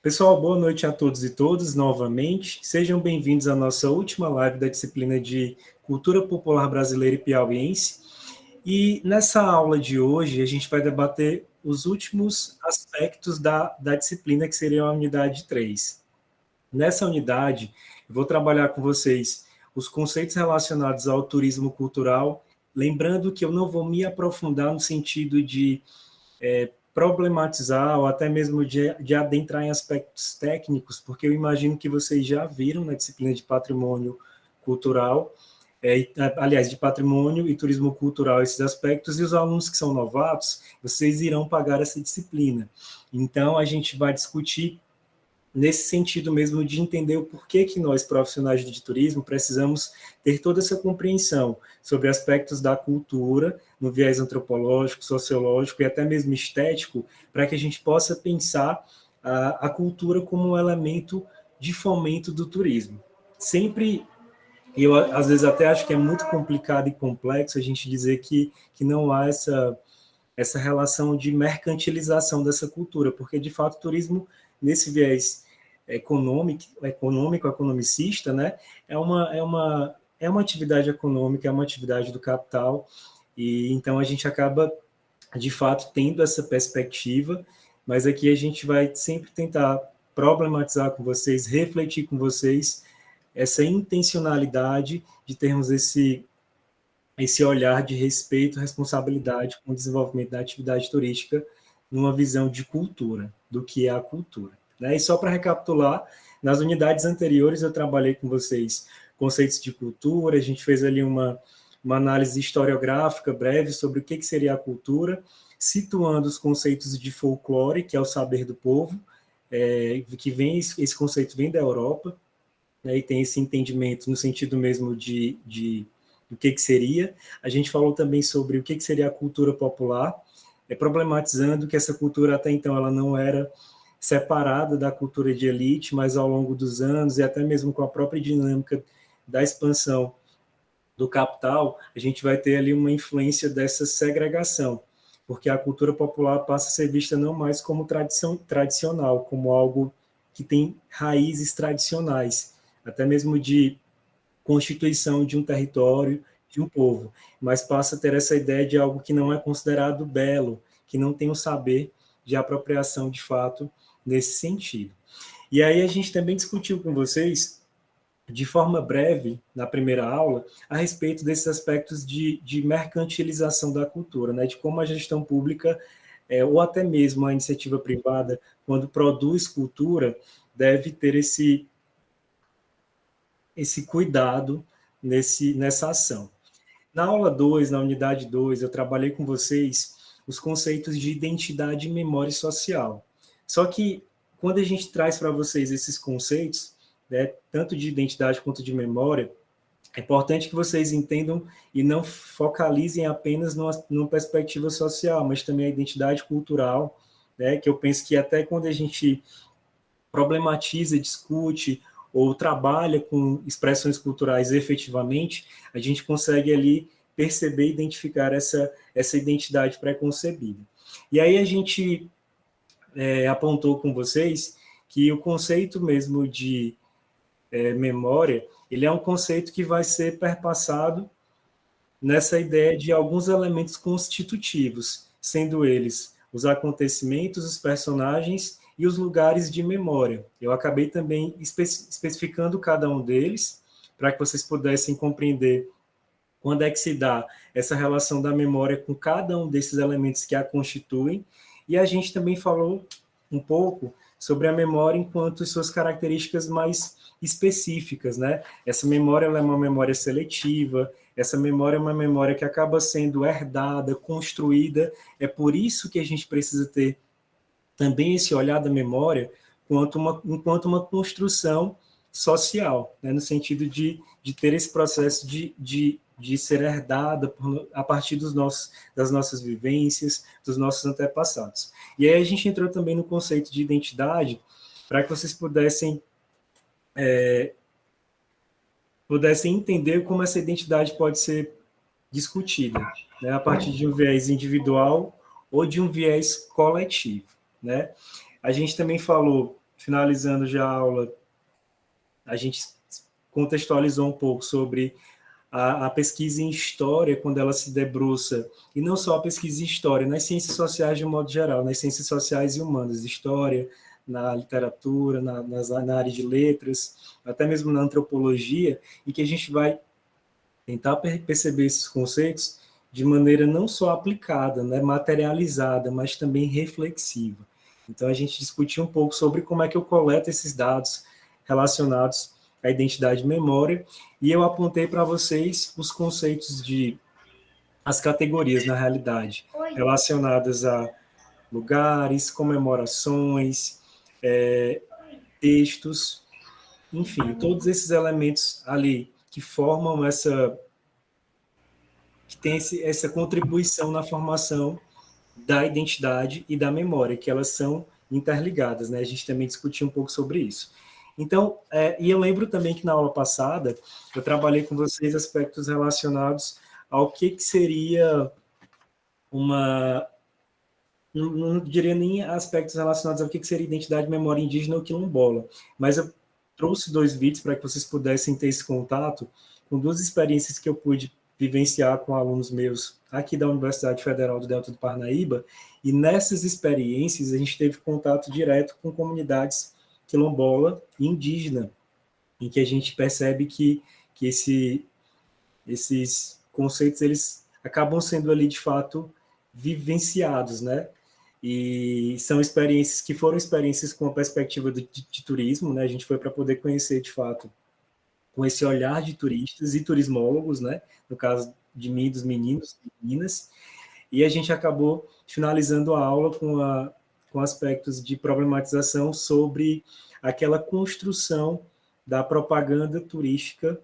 Pessoal, boa noite a todos e todas novamente. Sejam bem-vindos à nossa última live da disciplina de Cultura Popular Brasileira e Piauiense. E nessa aula de hoje, a gente vai debater os últimos aspectos da disciplina, que seria a unidade 3. Nessa unidade, eu vou trabalhar com vocês os conceitos relacionados ao turismo cultural, lembrando que eu não vou me aprofundar no sentido de problematizar ou até mesmo de adentrar em aspectos técnicos, porque eu imagino que vocês já viram na disciplina de patrimônio cultural, aliás, de patrimônio e turismo cultural, esses aspectos, e os alunos que são novatos, vocês irão pagar essa disciplina. Então, a gente vai discutir nesse sentido mesmo de entender o porquê que nós, profissionais de turismo, precisamos ter toda essa compreensão sobre aspectos da cultura, no viés antropológico, sociológico e até mesmo estético, para que a gente possa pensar a cultura como um elemento de fomento do turismo. Sempre, eu às vezes até acho que é muito complicado e complexo a gente dizer que não há essa relação de mercantilização dessa cultura, porque, de fato, o turismo, nesse viés economicista, né, é uma atividade econômica, é uma atividade do capital, e então a gente acaba, de fato, tendo essa perspectiva, mas aqui a gente vai sempre tentar problematizar com vocês, refletir com vocês essa intencionalidade de termos esse olhar de respeito e responsabilidade com o desenvolvimento da atividade turística numa visão de cultura, do que é a cultura. Né? E só para recapitular, nas unidades anteriores eu trabalhei com vocês conceitos de cultura, a gente fez ali uma análise historiográfica breve sobre o que seria a cultura, situando os conceitos de folclore, que é o saber do povo, esse conceito vem da Europa, né, e tem esse entendimento no sentido mesmo de o que seria. A gente falou também sobre o que seria a cultura popular, problematizando que essa cultura até então ela não era separada da cultura de elite, mas ao longo dos anos e até mesmo com a própria dinâmica da expansão do capital, a gente vai ter ali uma influência dessa segregação, porque a cultura popular passa a ser vista não mais como tradicional, como algo que tem raízes tradicionais, até mesmo de constituição de um território, de um povo, mas passa a ter essa ideia de algo que não é considerado belo, que não tem o saber de apropriação de fato nesse sentido. E aí a gente também discutiu com vocês, de forma breve, na primeira aula, a respeito desses aspectos de mercantilização da cultura, né, de como a gestão pública, ou até mesmo a iniciativa privada, quando produz cultura, deve ter esse cuidado nessa ação. Na aula 2, na unidade 2, eu trabalhei com vocês os conceitos de identidade e memória social. Só que, quando a gente traz para vocês esses conceitos, né, tanto de identidade quanto de memória, é importante que vocês entendam e não focalizem apenas numa perspectiva social, mas também a identidade cultural, né, que eu penso que até quando a gente problematiza, discute ou trabalha com expressões culturais efetivamente, a gente consegue ali perceber e identificar essa identidade pré-concebida. E aí a gente apontou com vocês que o conceito mesmo de memória, ele é um conceito que vai ser perpassado nessa ideia de alguns elementos constitutivos, sendo eles os acontecimentos, os personagens e os lugares de memória. Eu acabei também especificando cada um deles, para que vocês pudessem compreender quando é que se dá essa relação da memória com cada um desses elementos que a constituem, e a gente também falou um pouco sobre a memória enquanto suas características mais específicas, né? Essa memória ela é uma memória seletiva, essa memória é uma memória que acaba sendo herdada, construída, é por isso que a gente precisa ter também esse olhar da memória enquanto uma construção social, né? No sentido de ter esse processo de ser herdada a partir das nossas vivências, dos nossos antepassados. E aí a gente entrou também no conceito de identidade, para que vocês pudessem entender como essa identidade pode ser discutida, né, a partir de um viés individual ou de um viés coletivo. Né? A gente também finalizando já a aula, a gente contextualizou um pouco sobre a pesquisa em história, quando ela se debruça, e não só a pesquisa em história, nas ciências sociais de um modo geral, nas ciências sociais e humanas, história, na literatura, na área de letras, até mesmo na antropologia, e que a gente vai tentar perceber esses conceitos de maneira não só aplicada, né, materializada, mas também reflexiva. Então, a gente discutiu um pouco sobre como é que eu coleto esses dados relacionados à identidade e memória, e eu apontei para vocês os conceitos as categorias, na realidade, relacionadas a lugares, comemorações, textos, enfim, todos esses elementos ali que formam que tem essa contribuição na formação da identidade e da memória, que elas são interligadas, né? A gente também discutiu um pouco sobre isso. Então, e eu lembro também que na aula passada eu trabalhei com vocês aspectos relacionados ao que seria não diria nem aspectos relacionados ao que seria identidade, memória indígena ou quilombola, mas eu trouxe 2 vídeos para que vocês pudessem ter esse contato com 2 experiências que eu pude vivenciar com alunos meus aqui da Universidade Federal do Delta do Parnaíba, e nessas experiências a gente teve contato direto com comunidades quilombola e indígena, em que a gente percebe que esses conceitos eles acabam sendo ali de fato vivenciados, né? E são experiências que foram experiências com a perspectiva de turismo, né? A gente foi para poder conhecer de fato com esse olhar de turistas e turismólogos, né? No caso de mim, dos meninos e meninas, e a gente acabou finalizando a aula com aspectos de problematização sobre aquela construção da propaganda turística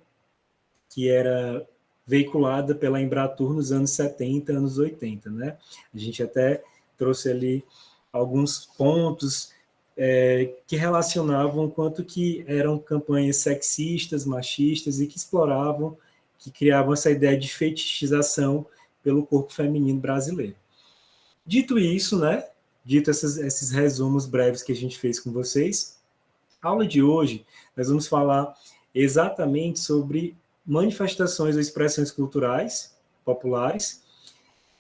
que era veiculada pela Embratur nos anos 70, anos 80, né? A gente até trouxe ali alguns pontos que relacionavam quanto que eram campanhas sexistas, machistas e que exploravam, que criavam essa ideia de fetichização pelo corpo feminino brasileiro. Dito isso, né? Dito esses resumos breves que a gente fez com vocês, a aula de hoje nós vamos falar exatamente sobre manifestações ou expressões culturais populares,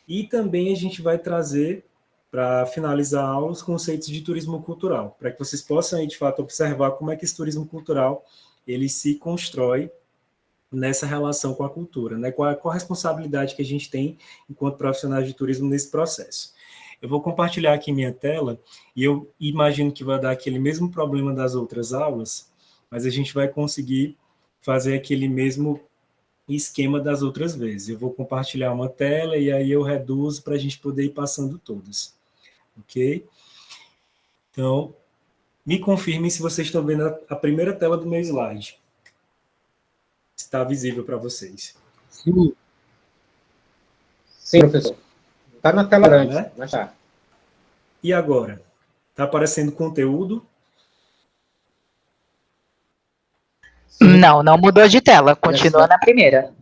e também a gente vai trazer, para finalizar a aula, os conceitos de turismo cultural, para que vocês possam, aí, de fato, observar como é que esse turismo cultural ele se constrói nessa relação com a cultura, né? Qual a responsabilidade que a gente tem enquanto profissionais de turismo nesse processo. Eu vou compartilhar aqui minha tela, e eu imagino que vai dar aquele mesmo problema das outras aulas, mas a gente vai conseguir fazer aquele mesmo esquema das outras vezes. Eu vou compartilhar uma tela e aí eu reduzo para a gente poder ir passando todas. Ok? Então, me confirmem se vocês estão vendo a primeira tela do meu slide. Está visível para vocês. Sim. Sim, professor. Está na tela grande, né? Mas tá. E agora? Está aparecendo conteúdo? Não, não mudou de tela. Continua na primeira.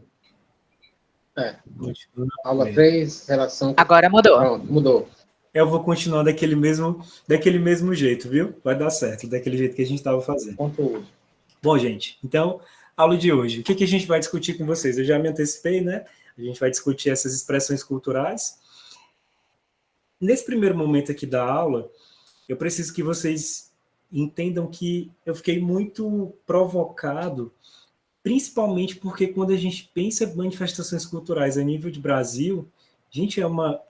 Continua na aula 3, relação... Agora mudou. Pronto, mudou. Eu vou continuar daquele mesmo jeito, viu? Vai dar certo, daquele jeito que a gente estava fazendo. Conteúdo. Bom, gente, então, aula de hoje. O que a gente vai discutir com vocês? Eu já me antecipei, né? A gente vai discutir essas expressões culturais. Nesse primeiro momento aqui da aula, eu preciso que vocês entendam que eu fiquei muito provocado, principalmente porque quando a gente pensa em manifestações culturais a nível de Brasil, gente, é uma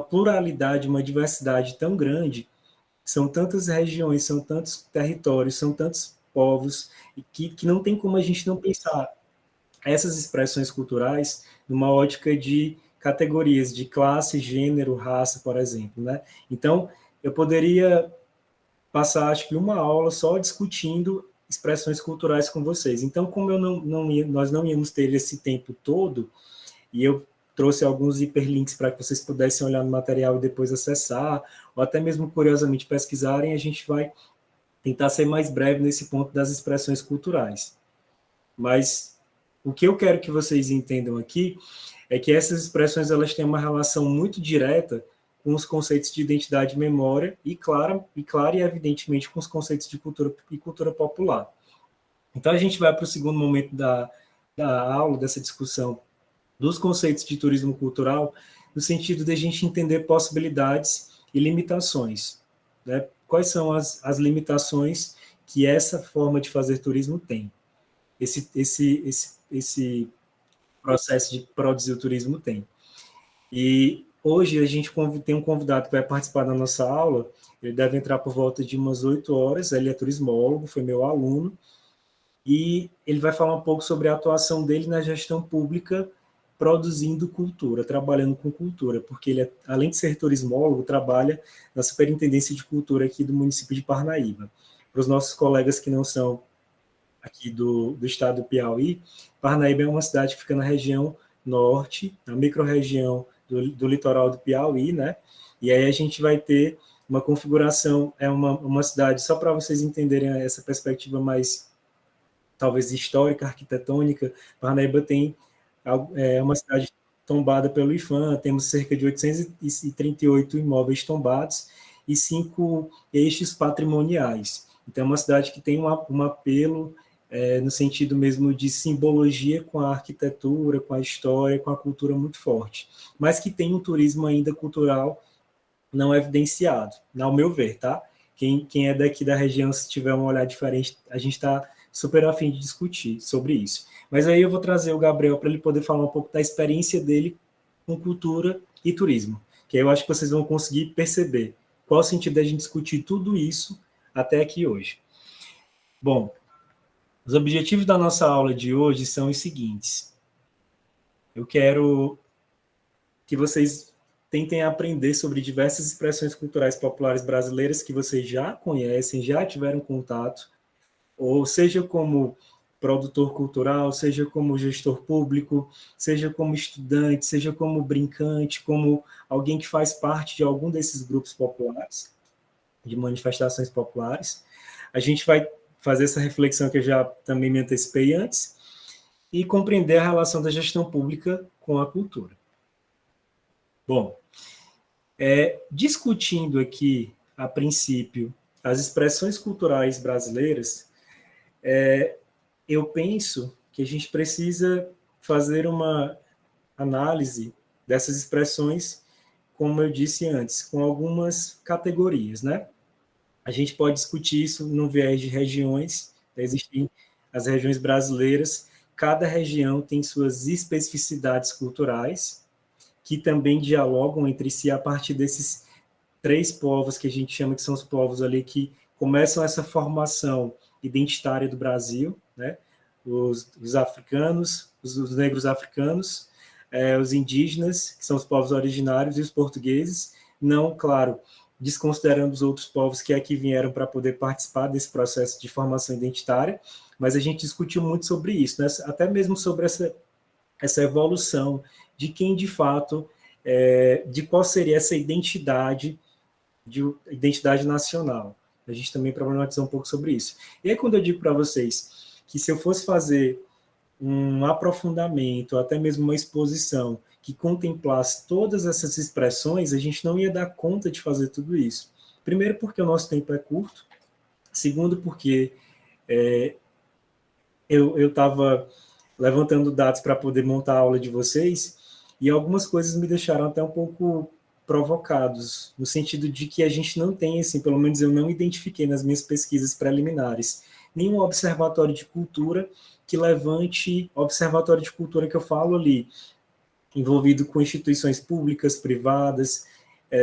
pluralidade, uma diversidade tão grande, são tantas regiões, são tantos territórios, são tantos povos, e que não tem como a gente não pensar essas expressões culturais numa ótica de categorias de classe, gênero, raça, por exemplo, né? Então, eu poderia passar, acho que uma aula só discutindo expressões culturais com vocês. Então, como nós não íamos ter esse tempo todo, e eu trouxe alguns hiperlinks para que vocês pudessem olhar no material e depois acessar, ou até mesmo curiosamente pesquisarem, a gente vai tentar ser mais breve nesse ponto das expressões culturais. Mas o que eu quero que vocês entendam aqui é que essas expressões elas têm uma relação muito direta com os conceitos de identidade e memória, e claro e evidentemente com os conceitos de cultura e cultura popular. Então a gente vai para o segundo momento da aula, dessa discussão dos conceitos de turismo cultural, no sentido de a gente entender possibilidades e limitações, né? Quais são as limitações que essa forma de fazer turismo tem? Esse processo de produzir o turismo tem. E hoje a gente tem um convidado que vai participar da nossa aula, ele deve entrar por volta de umas 8 horas, ele é turismólogo, foi meu aluno, e ele vai falar um pouco sobre a atuação dele na gestão pública produzindo cultura, trabalhando com cultura, porque ele, além de ser turismólogo, trabalha na Superintendência de Cultura aqui do município de Parnaíba. Para os nossos colegas que não são aqui do estado do Piauí, Parnaíba é uma cidade que fica na região norte, na microrregião do litoral do Piauí, né? E aí a gente vai ter uma configuração, é uma cidade, só para vocês entenderem essa perspectiva mais, talvez, histórica, arquitetônica, Parnaíba tem uma cidade tombada pelo IPHAN, temos cerca de 838 imóveis tombados e 5 eixos patrimoniais. Então, é uma cidade que tem um apelo no sentido mesmo de simbologia com a arquitetura, com a história, com a cultura muito forte, mas que tem um turismo ainda cultural não evidenciado, ao meu ver, tá? Quem é daqui da região, se tiver um olhar diferente, a gente está super a fim de discutir sobre isso. Mas aí eu vou trazer o Gabriel para ele poder falar um pouco da experiência dele com cultura e turismo, que aí eu acho que vocês vão conseguir perceber qual o sentido da gente discutir tudo isso até aqui hoje. Bom, os objetivos da nossa aula de hoje são os seguintes. Eu quero que vocês tentem aprender sobre diversas expressões culturais populares brasileiras que vocês já conhecem, já tiveram contato, ou seja como produtor cultural, seja como gestor público, seja como estudante, seja como brincante, como alguém que faz parte de algum desses grupos populares, de manifestações populares. A gente vai fazer essa reflexão que eu já também me antecipei antes e compreender a relação da gestão pública com a cultura. Bom, discutindo aqui, a princípio, as expressões culturais brasileiras, eu penso que a gente precisa fazer uma análise dessas expressões, como eu disse antes, com algumas categorias, né? A gente pode discutir isso no viés de regiões, existem as regiões brasileiras, cada região tem suas especificidades culturais, que também dialogam entre si a partir desses 3 povos que a gente chama que são os povos ali que começam essa formação identitária do Brasil, né? Os africanos, os negros africanos, os indígenas, que são os povos originários, e os portugueses, não, claro, desconsiderando os outros povos que aqui vieram para poder participar desse processo de formação identitária, mas a gente discutiu muito sobre isso, né? Até mesmo sobre essa evolução de quem, de fato, de qual seria essa identidade nacional. A gente também problematizou um pouco sobre isso. E aí, quando eu digo para vocês que se eu fosse fazer um aprofundamento, até mesmo uma exposição que contemplasse todas essas expressões, a gente não ia dar conta de fazer tudo isso. Primeiro, porque o nosso tempo é curto. Segundo, porque eu estava levantando dados para poder montar a aula de vocês e algumas coisas me deixaram até um pouco provocados, no sentido de que a gente não tem, assim, pelo menos eu não identifiquei nas minhas pesquisas preliminares, nenhum observatório de cultura que levante, observatório de cultura que eu falo ali, envolvido com instituições públicas, privadas,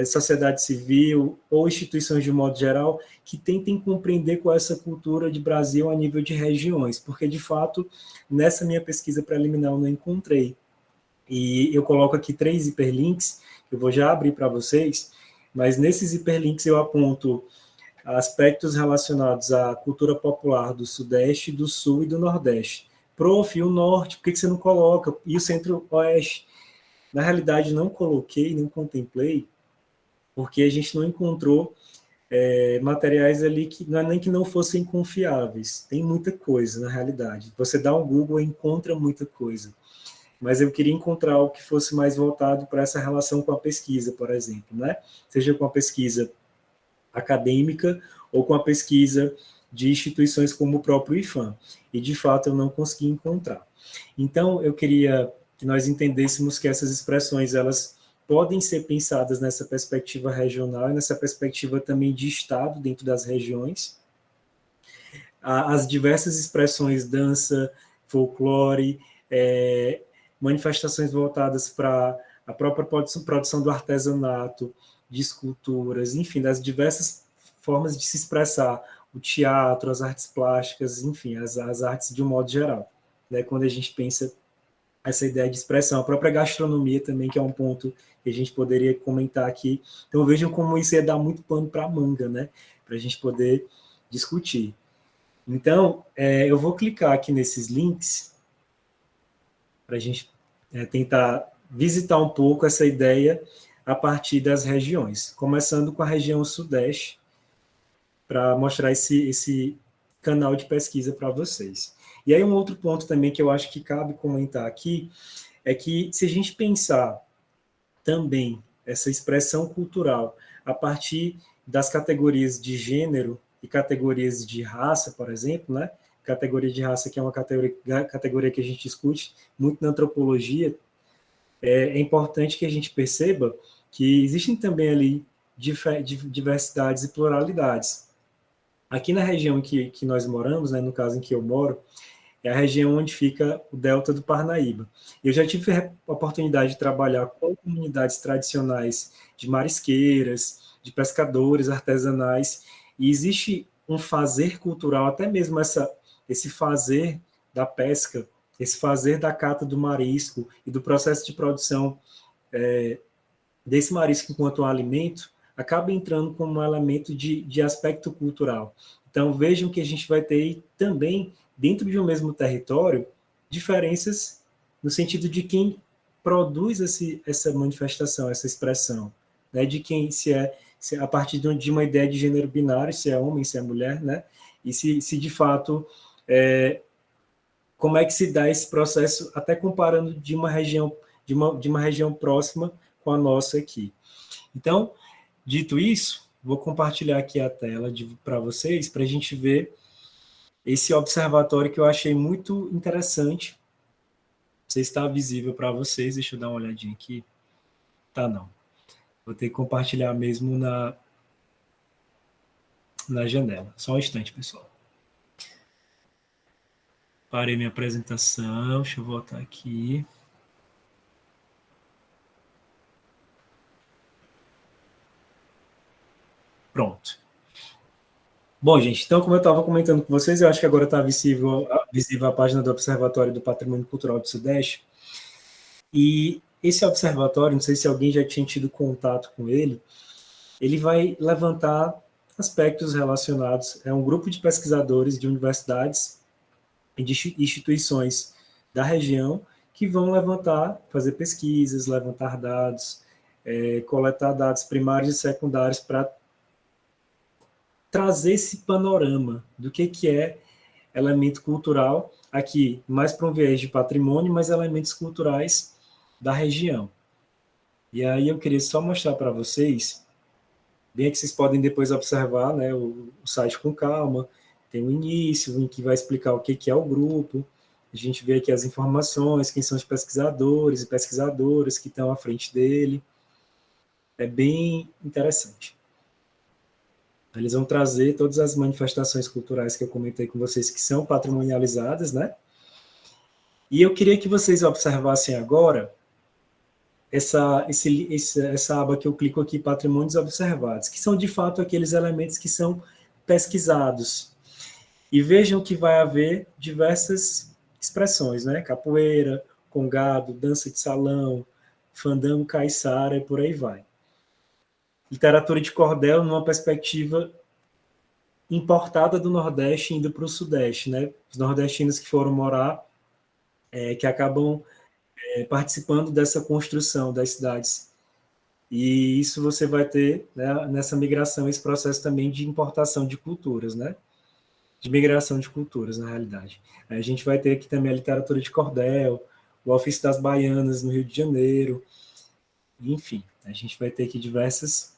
sociedade civil ou instituições de modo geral, que tentem compreender qual é essa cultura de Brasil a nível de regiões, porque, de fato, nessa minha pesquisa preliminar eu não encontrei. E eu coloco aqui 3 hiperlinks, que eu vou já abrir para vocês, mas nesses hiperlinks eu aponto aspectos relacionados à cultura popular do Sudeste, do Sul e do Nordeste. Prof, e o Norte, por que você não coloca? E o Centro-Oeste? Na realidade, não coloquei, não contemplei, porque a gente não encontrou materiais ali que não é nem que não fossem confiáveis. Tem muita coisa, na realidade. Você dá um Google e encontra muita coisa. mas eu queria encontrar algo que fosse mais voltado para essa relação com a pesquisa, por exemplo, né? Seja com a pesquisa acadêmica ou com a pesquisa de instituições como o próprio IFAM. E, de fato, eu não consegui encontrar. Então, eu queria que nós entendêssemos que essas expressões, elas podem ser pensadas nessa perspectiva regional e nessa perspectiva também de Estado dentro das regiões. As diversas expressões, dança, folclore, manifestações voltadas para a própria produção do artesanato, de esculturas, enfim, das diversas formas de se expressar, o teatro, as artes plásticas, enfim, as artes de um modo geral, né? Quando a gente pensa essa ideia de expressão, a própria gastronomia também, que é um ponto que a gente poderia comentar aqui. Então vejam como isso ia dar muito pano para a manga, né? Para a gente poder discutir. Então, eu vou clicar aqui nesses links para a gente tentar visitar um pouco essa ideia a partir das regiões, começando com a região Sudeste, para mostrar esse canal de pesquisa para vocês. E aí um outro ponto também que eu acho que cabe comentar aqui é que se a gente pensar também essa expressão cultural a partir das categorias de gênero e categorias de raça, por exemplo, né? Categoria de raça, que é uma categoria que a gente discute muito na antropologia, é importante que a gente perceba que existem também ali diversidades e pluralidades. Aqui na região que nós moramos, né, no caso em que eu moro, é a região onde fica o Delta do Parnaíba. Eu já tive a oportunidade de trabalhar com comunidades tradicionais de marisqueiras, de pescadores artesanais, e existe um fazer cultural, até mesmo esse fazer da pesca, esse fazer da cata do marisco e do processo de produção desse marisco enquanto um alimento, acaba entrando como um elemento de aspecto cultural. Então, vejam que a gente vai ter também, dentro de um mesmo território, diferenças no sentido de quem produz essa manifestação, essa expressão, né? De quem se é a partir de uma ideia de gênero binário, se é homem, se é mulher, né? E se de fato, como é que se dá esse processo, até comparando de uma região próxima com a nossa aqui. Então, dito isso, vou compartilhar aqui a tela para vocês, para a gente ver esse observatório que eu achei muito interessante. Não sei se está visível para vocês, deixa eu dar uma olhadinha aqui. Tá, não. Vou ter que compartilhar mesmo na janela. Só um instante, pessoal. Parei minha apresentação, deixa eu voltar aqui. Pronto. Bom, gente, então, como eu estava comentando com vocês, eu acho que agora está visível a página do Observatório do Patrimônio Cultural do Sudeste. E esse observatório, não sei se alguém já tinha tido contato com ele vai levantar aspectos relacionados, é um grupo de pesquisadores de universidades e de instituições da região que vão fazer pesquisas, levantar dados, coletar dados primários e secundários para trazer esse panorama do que é elemento cultural, aqui mais para um viés de patrimônio, mas elementos culturais da região. E aí eu queria só mostrar para vocês, bem que vocês podem depois observar, né, o site com calma, tem o início, em que vai explicar o que é o grupo, a gente vê aqui as informações, quem são os pesquisadores e pesquisadoras que estão à frente dele, é bem interessante. Eles vão trazer todas as manifestações culturais que eu comentei com vocês, que são patrimonializadas, né? E eu queria que vocês observassem agora essa aba que eu clico aqui, Patrimônios Observados, que são, de fato, aqueles elementos que são pesquisados. E vejam que vai haver diversas expressões, né? Capoeira, congado, dança de salão, fandango, caiçara e por aí vai. Literatura de cordel numa perspectiva importada do Nordeste indo para o Sudeste, né? Os nordestinos que foram morar, que acabam participando dessa construção das cidades. E isso você vai ter, né, nessa migração, esse processo também de importação de culturas, né? De migração de culturas, na realidade. A gente vai ter aqui também a literatura de cordel, o Ofício das Baianas no Rio de Janeiro, enfim, a gente vai ter aqui diversas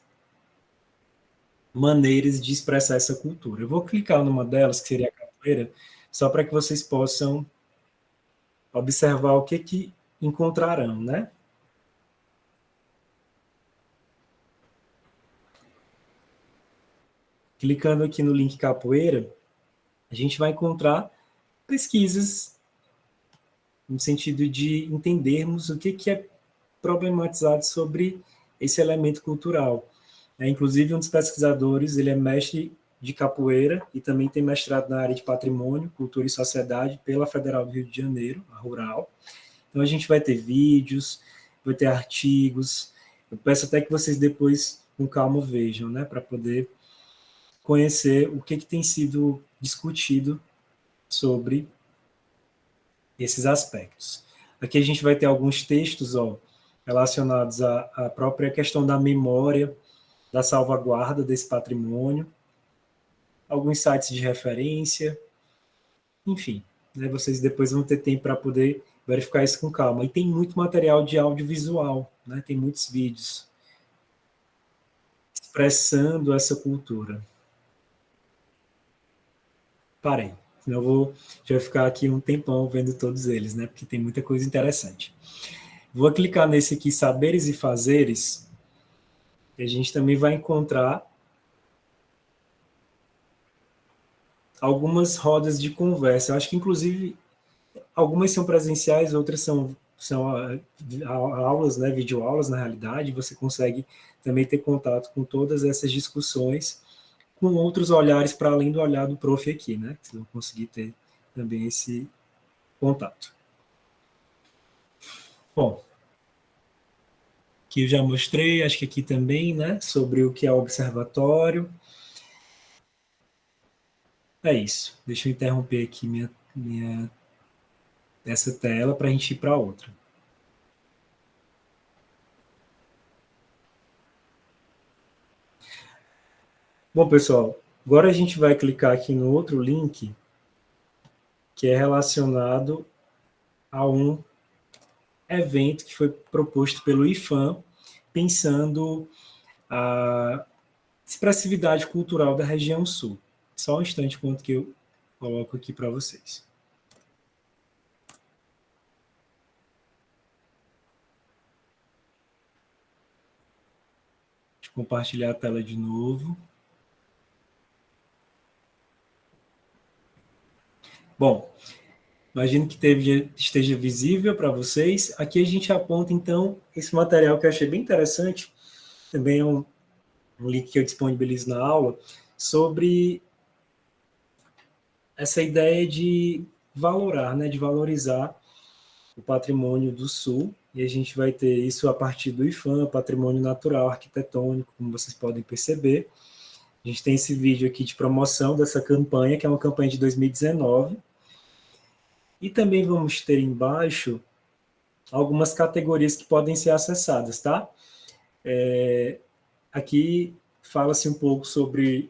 maneiras de expressar essa cultura. Eu vou clicar numa delas, que seria a capoeira, só para que vocês possam observar o que encontrarão, né? Clicando aqui no link capoeira, a gente vai encontrar pesquisas no sentido de entendermos o que é problematizado sobre esse elemento cultural. Inclusive, um dos pesquisadores, ele é mestre de capoeira e também tem mestrado na área de patrimônio, cultura e sociedade pela Federal do Rio de Janeiro, a Rural. Então, a gente vai ter vídeos, vai ter artigos. Eu peço até que vocês depois, com calma, vejam, né, para poder conhecer o que tem sido discutido sobre esses aspectos. Aqui a gente vai ter alguns textos relacionados à própria questão da memória, da salvaguarda desse patrimônio, alguns sites de referência, enfim, né, vocês depois vão ter tempo para poder verificar isso com calma. E tem muito material de audiovisual, né, tem muitos vídeos expressando essa cultura. Parei, senão eu já ficar aqui um tempão vendo todos eles, né, porque tem muita coisa interessante. Vou clicar nesse aqui, Saberes e Fazeres, e a gente também vai encontrar algumas rodas de conversa. Eu acho que, inclusive, algumas são presenciais, outras são aulas, né, videoaulas, na realidade. Você consegue também ter contato com todas essas discussões com outros olhares para além do olhar do prof aqui, né? Vocês vão conseguir ter também esse contato. Bom, aqui eu já mostrei, acho que aqui também, né, sobre o que é o observatório. É isso. Deixa eu interromper aqui essa tela para a gente ir para outra. Bom, pessoal, agora a gente vai clicar aqui no outro link, que é relacionado a um evento que foi proposto pelo IFAM, pensando a expressividade cultural da região sul. Só um instante enquanto que eu coloco aqui para vocês. Deixa eu compartilhar a tela de novo. Bom, imagino que esteja visível para vocês. Aqui a gente aponta, então, esse material que eu achei bem interessante, também é um link que eu disponibilizo na aula, sobre essa ideia de valorar, né, de valorizar o patrimônio do Sul, e a gente vai ter isso a partir do IFAM, patrimônio natural, arquitetônico, como vocês podem perceber. A gente tem esse vídeo aqui de promoção dessa campanha, que é uma campanha de 2019, e também vamos ter embaixo algumas categorias que podem ser acessadas, tá? Aqui fala-se um pouco sobre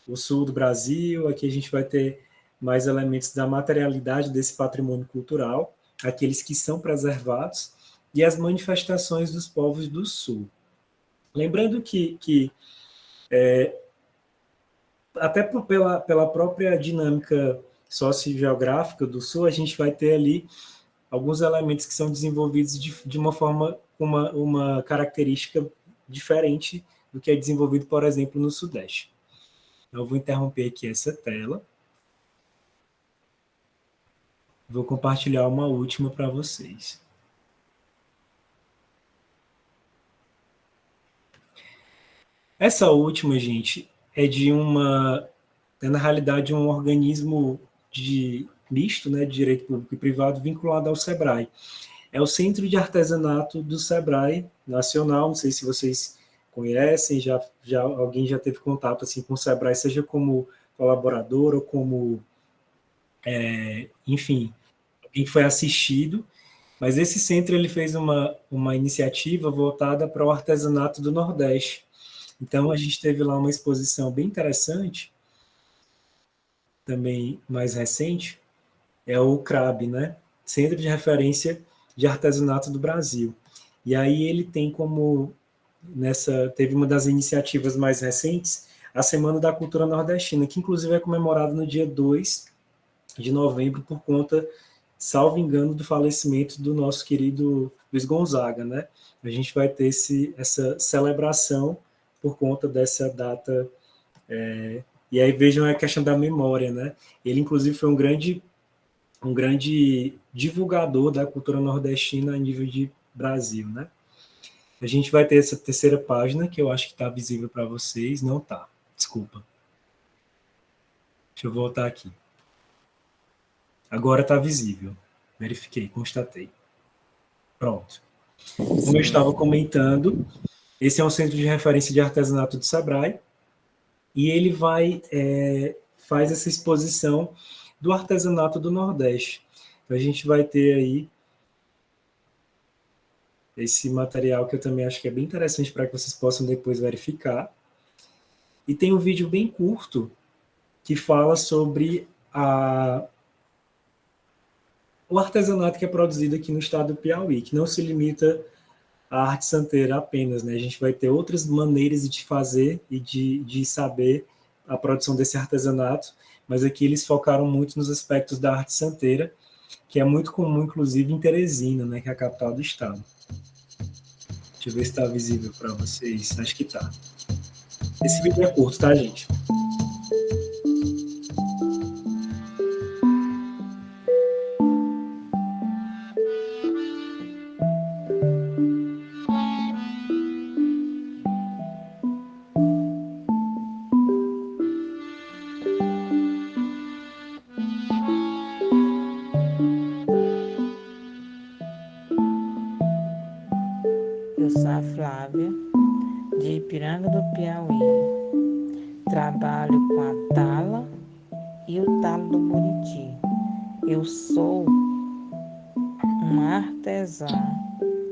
o sul do Brasil, aqui a gente vai ter mais elementos da materialidade desse patrimônio cultural, aqueles que são preservados, e as manifestações dos povos do sul. Lembrando que até pela própria dinâmica sociogeográfica do sul, a gente vai ter ali alguns elementos que são desenvolvidos de uma forma, uma característica diferente do que é desenvolvido, por exemplo, no Sudeste. Então, eu vou interromper aqui essa tela. Vou compartilhar uma última para vocês. Essa última, gente, é na realidade, um organismo misto, né, de direito público e privado, vinculado ao SEBRAE. É o Centro de Artesanato do SEBRAE Nacional, não sei se vocês conhecem, alguém já teve contato assim, com o SEBRAE, seja como colaborador ou como, enfim, alguém que foi assistido, mas esse centro ele fez uma iniciativa voltada para o artesanato do Nordeste. Então, a gente teve lá uma exposição bem interessante, também mais recente, é o CRAB, né? Centro de Referência de artesanato do Brasil. E aí ele tem teve uma das iniciativas mais recentes, a Semana da Cultura Nordestina, que inclusive é comemorada no dia 2 de novembro por conta, salvo engano, do falecimento do nosso querido Luiz Gonzaga, né? A gente vai ter essa celebração por conta dessa data. E aí vejam a questão da memória, né? Ele, inclusive, foi um grande divulgador da cultura nordestina a nível de Brasil, né? A gente vai ter essa terceira página, que eu acho que está visível para vocês. Não está, desculpa. Deixa eu voltar aqui. Agora está visível. Verifiquei, constatei. Pronto. Como eu estava comentando, esse é um centro de referência de artesanato do Sebrae, e ele faz essa exposição do artesanato do Nordeste. Então, a gente vai ter aí esse material que eu também acho que é bem interessante para que vocês possam depois verificar. E tem um vídeo bem curto que fala sobre o artesanato que é produzido aqui no estado do Piauí, que não se limita à arte santeira apenas, né? A gente vai ter outras maneiras de fazer e de saber a produção desse artesanato, mas aqui eles focaram muito nos aspectos da arte santeira, que é muito comum, inclusive, em Teresina, né, que é a capital do estado. Deixa eu ver se está visível para vocês. Acho que está. Esse vídeo é curto, tá, gente? Eu sou a Flávia, de Ipiranga do Piauí. Trabalho com a tala e o talo do buriti. Eu sou uma artesã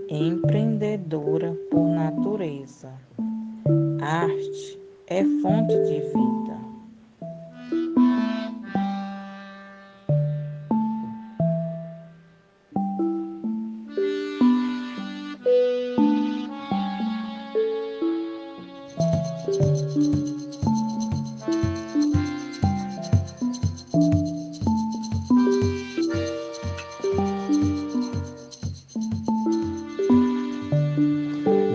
empreendedora por natureza. Arte é fonte de vida.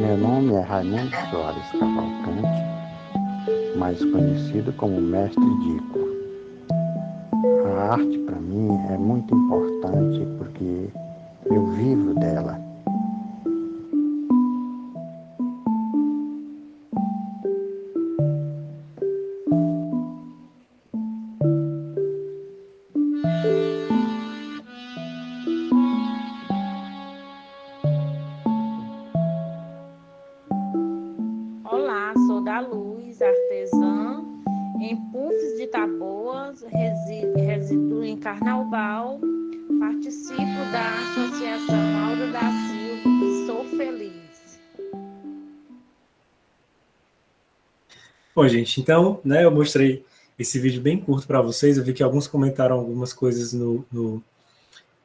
Meu nome é Raimundo Soares Cavalcante, mais conhecido como Mestre Dico. A arte para mim é muito importante porque eu vivo dela. Olá, sou da Luz, artesã em Puffs de Taboas, resido em Carnaval, participo da Associação Aura da Silva e sou feliz. Bom, gente, então, né, eu mostrei esse vídeo bem curto para vocês. Eu vi que alguns comentaram algumas coisas no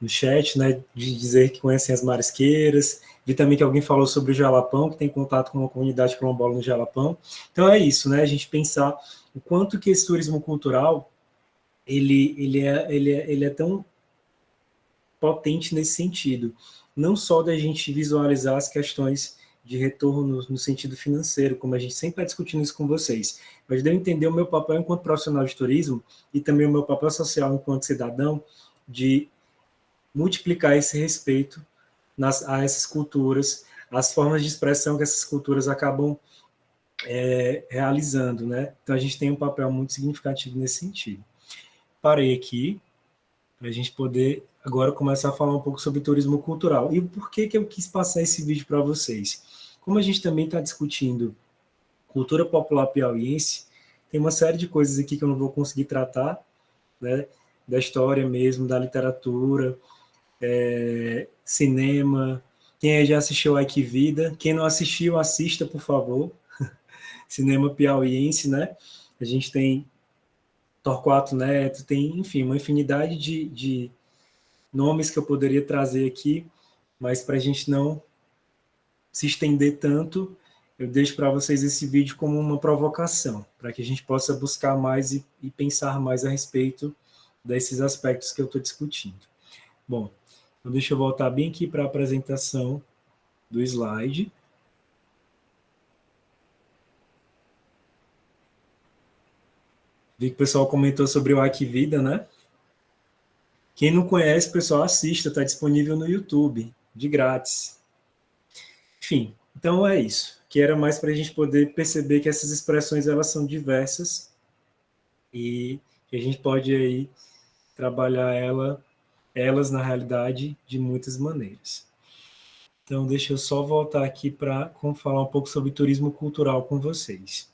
chat, né, de dizer que conhecem as marisqueiras. Vi também que alguém falou sobre o Jalapão, que tem contato com uma comunidade quilombola no Jalapão. Então é isso, né, a gente pensar o quanto que esse turismo cultural ele é tão potente nesse sentido. Não só da gente visualizar as questões de retorno no sentido financeiro, como a gente sempre está discutindo isso com vocês, mas de eu entender o meu papel enquanto profissional de turismo e também o meu papel social enquanto cidadão de multiplicar esse respeito a essas culturas, as formas de expressão que essas culturas acabam realizando, né? Então a gente tem um papel muito significativo nesse sentido. Parei aqui para a gente poder agora começar a falar um pouco sobre turismo cultural. E por que eu quis passar esse vídeo para vocês? Como a gente também está discutindo cultura popular piauiense, tem uma série de coisas aqui que eu não vou conseguir tratar, né? Da história mesmo, da literatura, cinema. Quem já assistiu Ai Que Vida? Quem não assistiu, assista, por favor. Cinema piauiense, né? A gente tem Torquato Neto, tem, enfim, uma infinidade de nomes que eu poderia trazer aqui, mas para a gente não se estender tanto, eu deixo para vocês esse vídeo como uma provocação, para que a gente possa buscar mais e pensar mais a respeito desses aspectos que eu estou discutindo. Bom, então deixa eu voltar bem aqui para a apresentação do slide. Vi que o pessoal comentou sobre o Aquivida, né? Quem não conhece, pessoal, assista, está disponível no YouTube, de grátis. Enfim, então é isso. Que era mais para a gente poder perceber que essas expressões elas são diversas e que a gente pode aí trabalhar elas na realidade de muitas maneiras. Então, deixa eu só voltar aqui para falar um pouco sobre turismo cultural com vocês.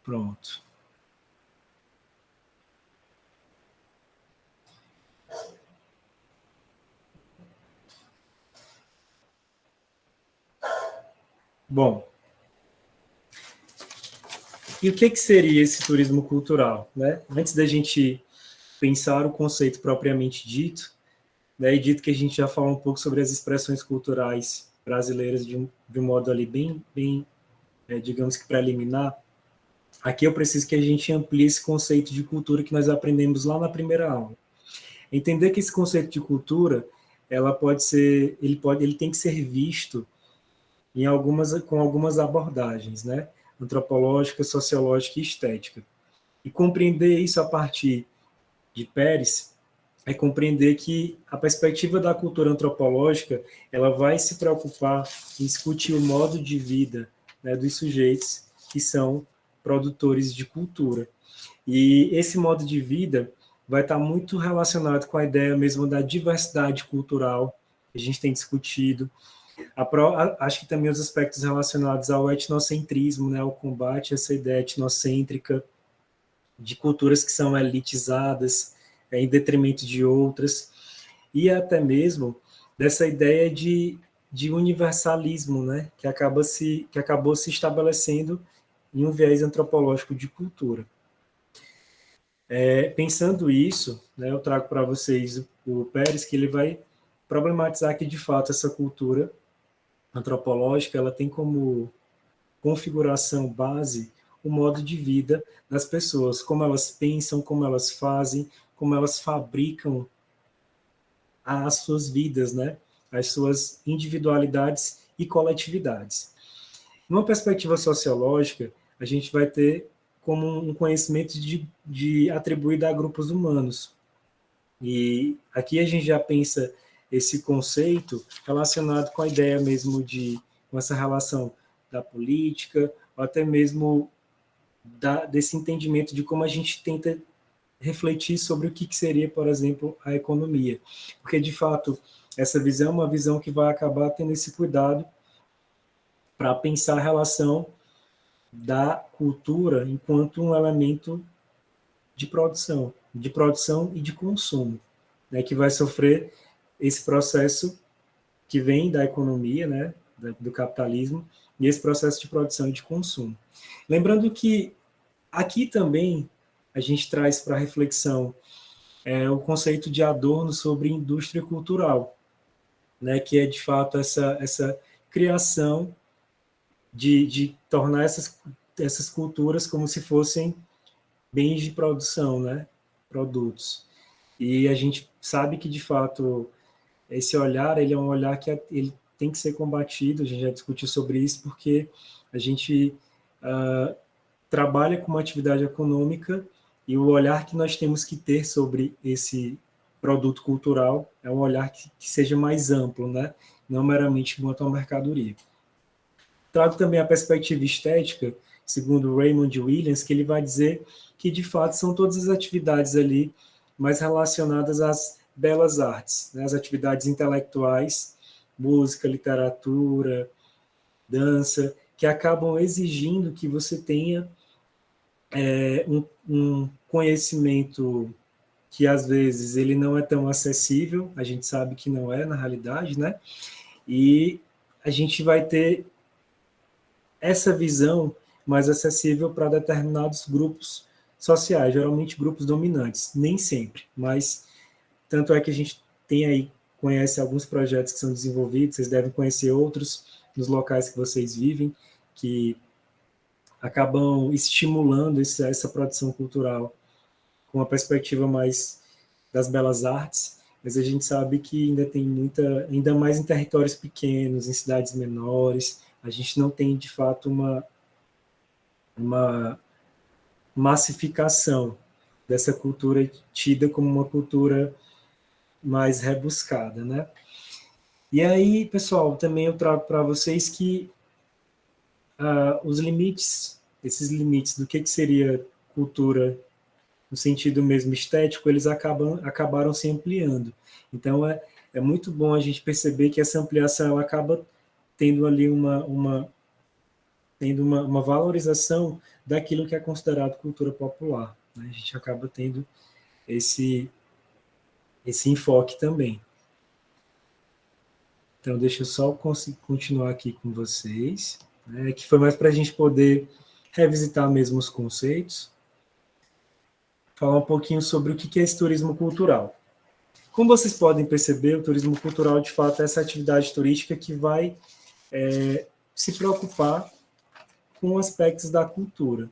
Pronto. Bom, e o que seria esse turismo cultural, né? Antes da gente pensar o conceito propriamente dito, né, e dito que a gente já falou um pouco sobre as expressões culturais brasileiras de um modo ali bem digamos que preliminar, aqui eu preciso que a gente amplie esse conceito de cultura que nós aprendemos lá na primeira aula. Entender que esse conceito de cultura, ele tem que ser visto com algumas abordagens, né? Antropológica, sociológica e estética. E compreender isso a partir de Pérez é compreender que a perspectiva da cultura antropológica ela vai se preocupar em discutir o modo de vida, né, dos sujeitos que são produtores de cultura. E esse modo de vida vai estar muito relacionado com a ideia mesmo da diversidade cultural que a gente tem discutido. Acho que também os aspectos relacionados ao etnocentrismo, né, ao combate a essa ideia etnocêntrica de culturas que são elitizadas em detrimento de outras, e até mesmo dessa ideia de universalismo, né, que acabou se estabelecendo em um viés antropológico de cultura. Pensando isso, né, eu trago para vocês o Pérez, que ele vai problematizar que, de fato, essa cultura antropológica ela tem como configuração base o modo de vida das pessoas, como elas pensam, como elas fazem, como elas fabricam as suas vidas, né? As suas individualidades e coletividades. Numa perspectiva sociológica, a gente vai ter como um conhecimento de atribuído a grupos humanos. E aqui a gente já pensa esse conceito relacionado com a ideia mesmo com essa relação da política, ou até mesmo desse entendimento de como a gente tenta refletir sobre o que seria, por exemplo, a economia. Porque, de fato, essa visão é uma visão que vai acabar tendo esse cuidado para pensar a relação da cultura enquanto um elemento de produção e de consumo, né, que vai sofrer esse processo que vem da economia, né, do capitalismo, e esse processo de produção e de consumo. Lembrando que aqui também a gente traz para reflexão o conceito de Adorno sobre indústria cultural, né, que é, de fato, essa criação de tornar essas culturas como se fossem bens de produção, né, produtos. E a gente sabe que, de fato, esse olhar ele é um olhar que ele tem que ser combatido, a gente já discutiu sobre isso, porque a gente trabalha com uma atividade econômica e o olhar que nós temos que ter sobre esse produto cultural é um olhar que seja mais amplo, né? Não meramente quanto à mercadoria. Trago também a perspectiva estética, segundo Raymond Williams, que ele vai dizer que, de fato, são todas as atividades ali mais relacionadas às belas artes, né? As atividades intelectuais, música, literatura, dança, que acabam exigindo que você tenha um conhecimento que, às vezes, ele não é tão acessível, a gente sabe que não é, na realidade, né? E a gente vai ter essa visão mais acessível para determinados grupos sociais, geralmente grupos dominantes, nem sempre, mas tanto é que a gente tem aí, conhece alguns projetos que são desenvolvidos, vocês devem conhecer outros nos locais que vocês vivem, que acabam estimulando essa produção cultural com uma perspectiva mais das belas artes, mas a gente sabe que ainda tem ainda mais em territórios pequenos, em cidades menores, a gente não tem, de fato, uma massificação dessa cultura tida como uma cultura mais rebuscada, né? E aí, pessoal, também eu trago para vocês que os limites, esses limites do que seria cultura no sentido mesmo estético, eles acabaram se ampliando. Então, é muito bom a gente perceber que essa ampliação ela acaba tendo ali uma valorização daquilo que é considerado cultura popular, né? A gente acaba tendo esse enfoque também. Então, deixa eu só continuar aqui com vocês, né, que foi mais para a gente poder revisitar mesmo os conceitos, falar um pouquinho sobre o que é esse turismo cultural. Como vocês podem perceber, o turismo cultural, de fato, é essa atividade turística que vai se preocupar com aspectos da cultura.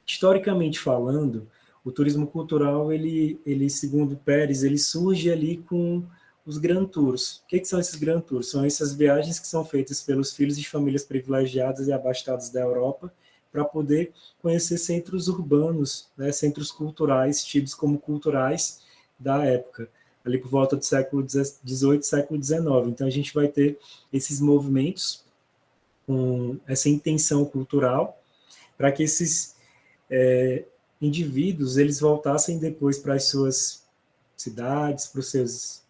Historicamente falando, o turismo cultural, ele segundo Pérez, ele surge ali com os Grand Tours. O que são esses Grand Tours? São essas viagens que são feitas pelos filhos de famílias privilegiadas e abastadas da Europa para poder conhecer centros urbanos, né, centros culturais, tidos como culturais da época, ali por volta do século XVIII, século XIX. Então, a gente vai ter esses movimentos com essa intenção cultural para que esses indivíduos eles voltassem depois para as suas cidades, para os seus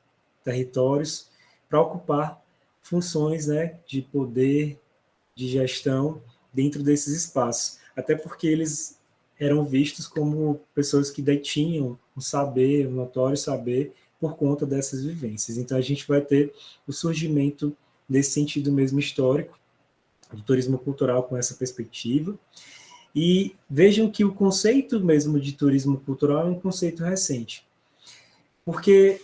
territórios, para ocupar funções, né, de poder, de gestão dentro desses espaços. Até porque eles eram vistos como pessoas que detinham um saber, um notório saber, por conta dessas vivências. Então, a gente vai ter o surgimento nesse sentido mesmo histórico, do turismo cultural com essa perspectiva. E vejam que o conceito mesmo de turismo cultural é um conceito recente. Porque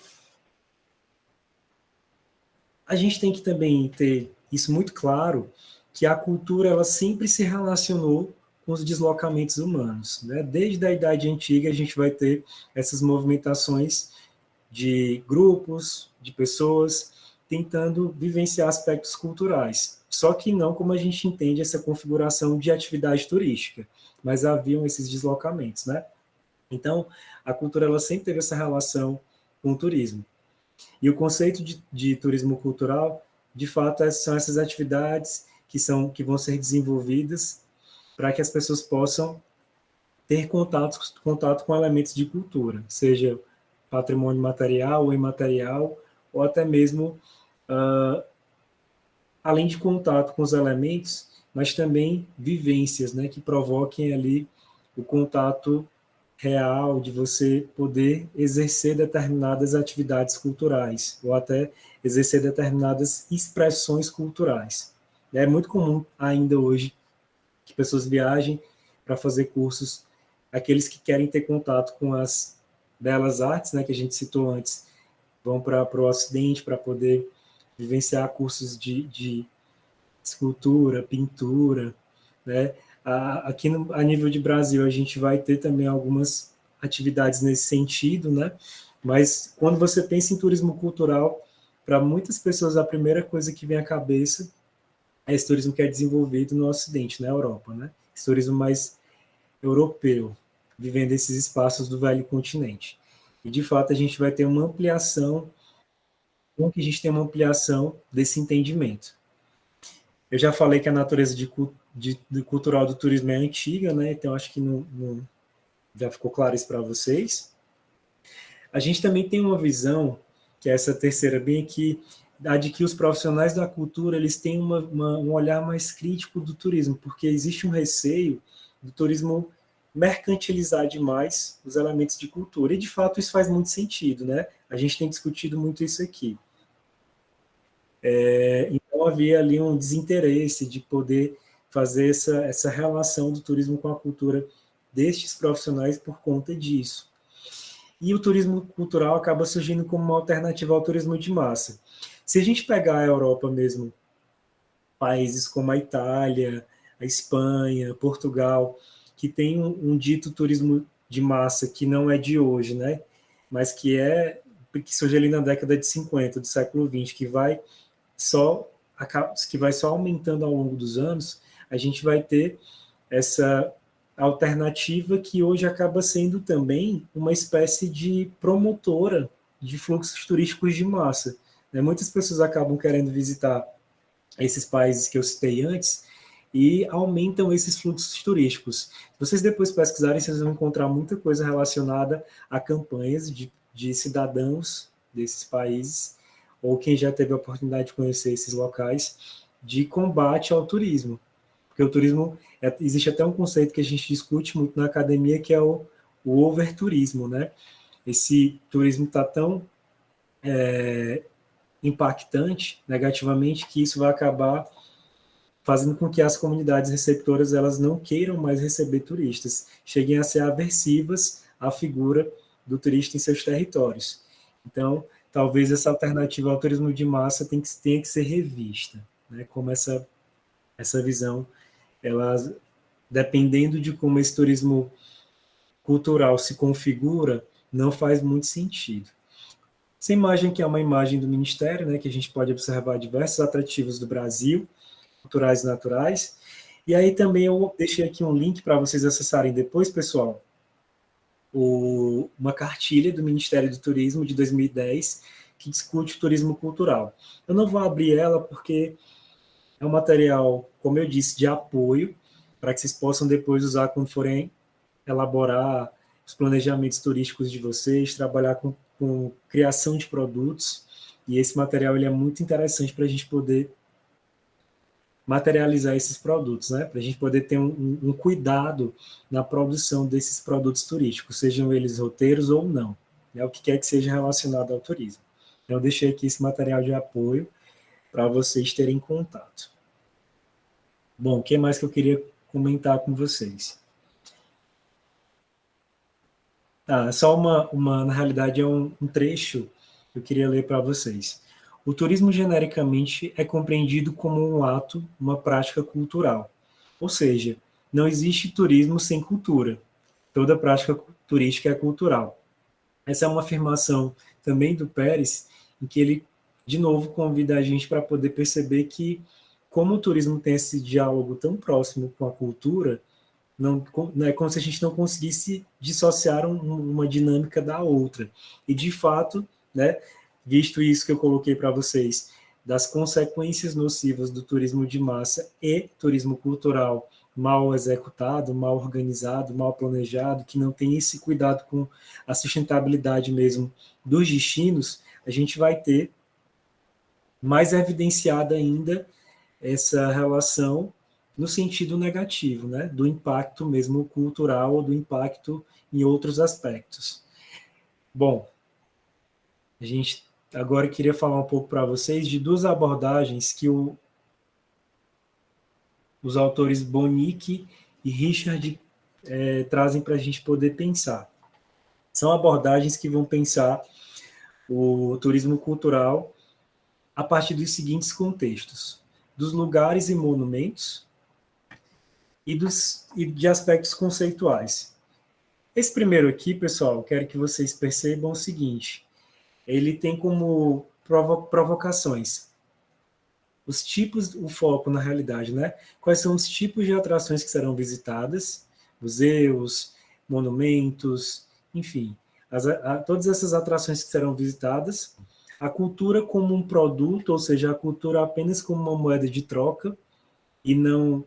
a gente tem que também ter isso muito claro, que a cultura ela sempre se relacionou com os deslocamentos humanos, né? Desde a Idade Antiga a gente vai ter essas movimentações de grupos, de pessoas, tentando vivenciar aspectos culturais. Só que não como a gente entende essa configuração de atividade turística, mas haviam esses deslocamentos, né? Então, a cultura ela sempre teve essa relação com o turismo. E o conceito de turismo cultural, de fato, são essas atividades que vão ser desenvolvidas para que as pessoas possam ter contato com elementos de cultura, seja patrimônio material ou imaterial, ou até mesmo, além de contato com os elementos, mas também vivências, né, que provoquem ali o contato real de você poder exercer determinadas atividades culturais, ou até exercer determinadas expressões culturais. É muito comum ainda hoje que pessoas viajem para fazer cursos, aqueles que querem ter contato com as belas artes, né, que a gente citou antes, vão para o Ocidente para poder vivenciar cursos de escultura, pintura, né? Aqui a nível de Brasil a gente vai ter também algumas atividades nesse sentido, né? Mas quando você pensa em turismo cultural, para muitas pessoas a primeira coisa que vem à cabeça é esse turismo que é desenvolvido no Ocidente, na Europa, né? Esse turismo mais europeu, vivendo esses espaços do velho continente. E de fato a gente vai ter uma ampliação, como que a gente tem uma ampliação desse entendimento. Eu já falei que a natureza cultural do turismo é antiga, né? Então acho que já ficou claro isso para vocês. A gente também tem uma visão, que é essa terceira bem aqui, de que os profissionais da cultura eles têm um olhar mais crítico do turismo, porque existe um receio do turismo mercantilizar demais os elementos de cultura, e de fato isso faz muito sentido, né? A gente tem discutido muito isso aqui. Então havia ali um desinteresse de poder fazer essa relação do turismo com a cultura destes profissionais por conta disso. e o turismo cultural acaba surgindo como uma alternativa ao turismo de massa. Se a gente pegar a Europa mesmo, países como a Itália, a Espanha, Portugal, que tem um dito turismo de massa que não é de hoje, né? Mas que surge ali na década de 50 do século XX, que vai só aumentando ao longo dos anos, a gente vai ter essa alternativa que hoje acaba sendo também uma espécie de promotora de fluxos turísticos de massa. Muitas pessoas acabam querendo visitar esses países que eu citei antes e aumentam esses fluxos turísticos. Se vocês depois pesquisarem, vocês vão encontrar muita coisa relacionada a campanhas de cidadãos desses países, ou quem já teve a oportunidade de conhecer esses locais, de combate ao turismo. Porque o turismo, existe até um conceito que a gente discute muito na academia, que é o overturismo, né? Esse turismo está tão impactante negativamente que isso vai acabar fazendo com que as comunidades receptoras elas não queiram mais receber turistas, cheguem a ser aversivas à figura do turista em seus territórios. Então, talvez essa alternativa ao turismo de massa tenha que ser revista, né? Como essa visão, ela, dependendo de como esse turismo cultural se configura, não faz muito sentido. Essa imagem aqui é uma imagem do Ministério, né, que a gente pode observar diversos atrativos do Brasil, culturais e naturais. E aí também eu deixei aqui um link para vocês acessarem depois, pessoal, uma cartilha do Ministério do Turismo de 2010, que discute o turismo cultural. Eu não vou abrir ela porque é um material, como eu disse, de apoio, para que vocês possam depois usar quando forem elaborar os planejamentos turísticos de vocês, trabalhar com criação de produtos, e esse material ele é muito interessante para a gente poder materializar esses produtos, né? Para a gente poder ter um cuidado na produção desses produtos turísticos, sejam eles roteiros ou não, né? O que quer que seja relacionado ao turismo. Então, eu deixei aqui esse material de apoio para vocês terem contato. Bom, o que mais que eu queria comentar com vocês? Só na realidade, é um trecho que eu queria ler para vocês. O turismo, genericamente, é compreendido como um ato, uma prática cultural. Ou seja, não existe turismo sem cultura. Toda prática turística é cultural. Essa é uma afirmação também do Pérez, em que ele, de novo, convida a gente para poder perceber que, como o turismo tem esse diálogo tão próximo com a cultura, não é como se a gente não conseguisse dissociar uma dinâmica da outra. E, de fato, né, visto isso que eu coloquei para vocês, das consequências nocivas do turismo de massa e turismo cultural mal executado, mal organizado, mal planejado, que não tem esse cuidado com a sustentabilidade mesmo dos destinos, a gente vai ter mais evidenciada ainda essa relação no sentido negativo, né, do impacto mesmo cultural ou do impacto em outros aspectos. Bom, a gente agora queria falar um pouco para vocês de duas abordagens que os autores Bonick e Richard trazem para a gente poder pensar. São abordagens que vão pensar o turismo cultural a partir dos seguintes contextos: dos lugares e monumentos e de aspectos conceituais. Esse primeiro aqui, pessoal, quero que vocês percebam o seguinte: ele tem como provocações os tipos, o foco na realidade, né? Quais são os tipos de atrações que serão visitadas, museus, monumentos, enfim, todas essas atrações que serão visitadas, a cultura como um produto, ou seja, a cultura apenas como uma moeda de troca e não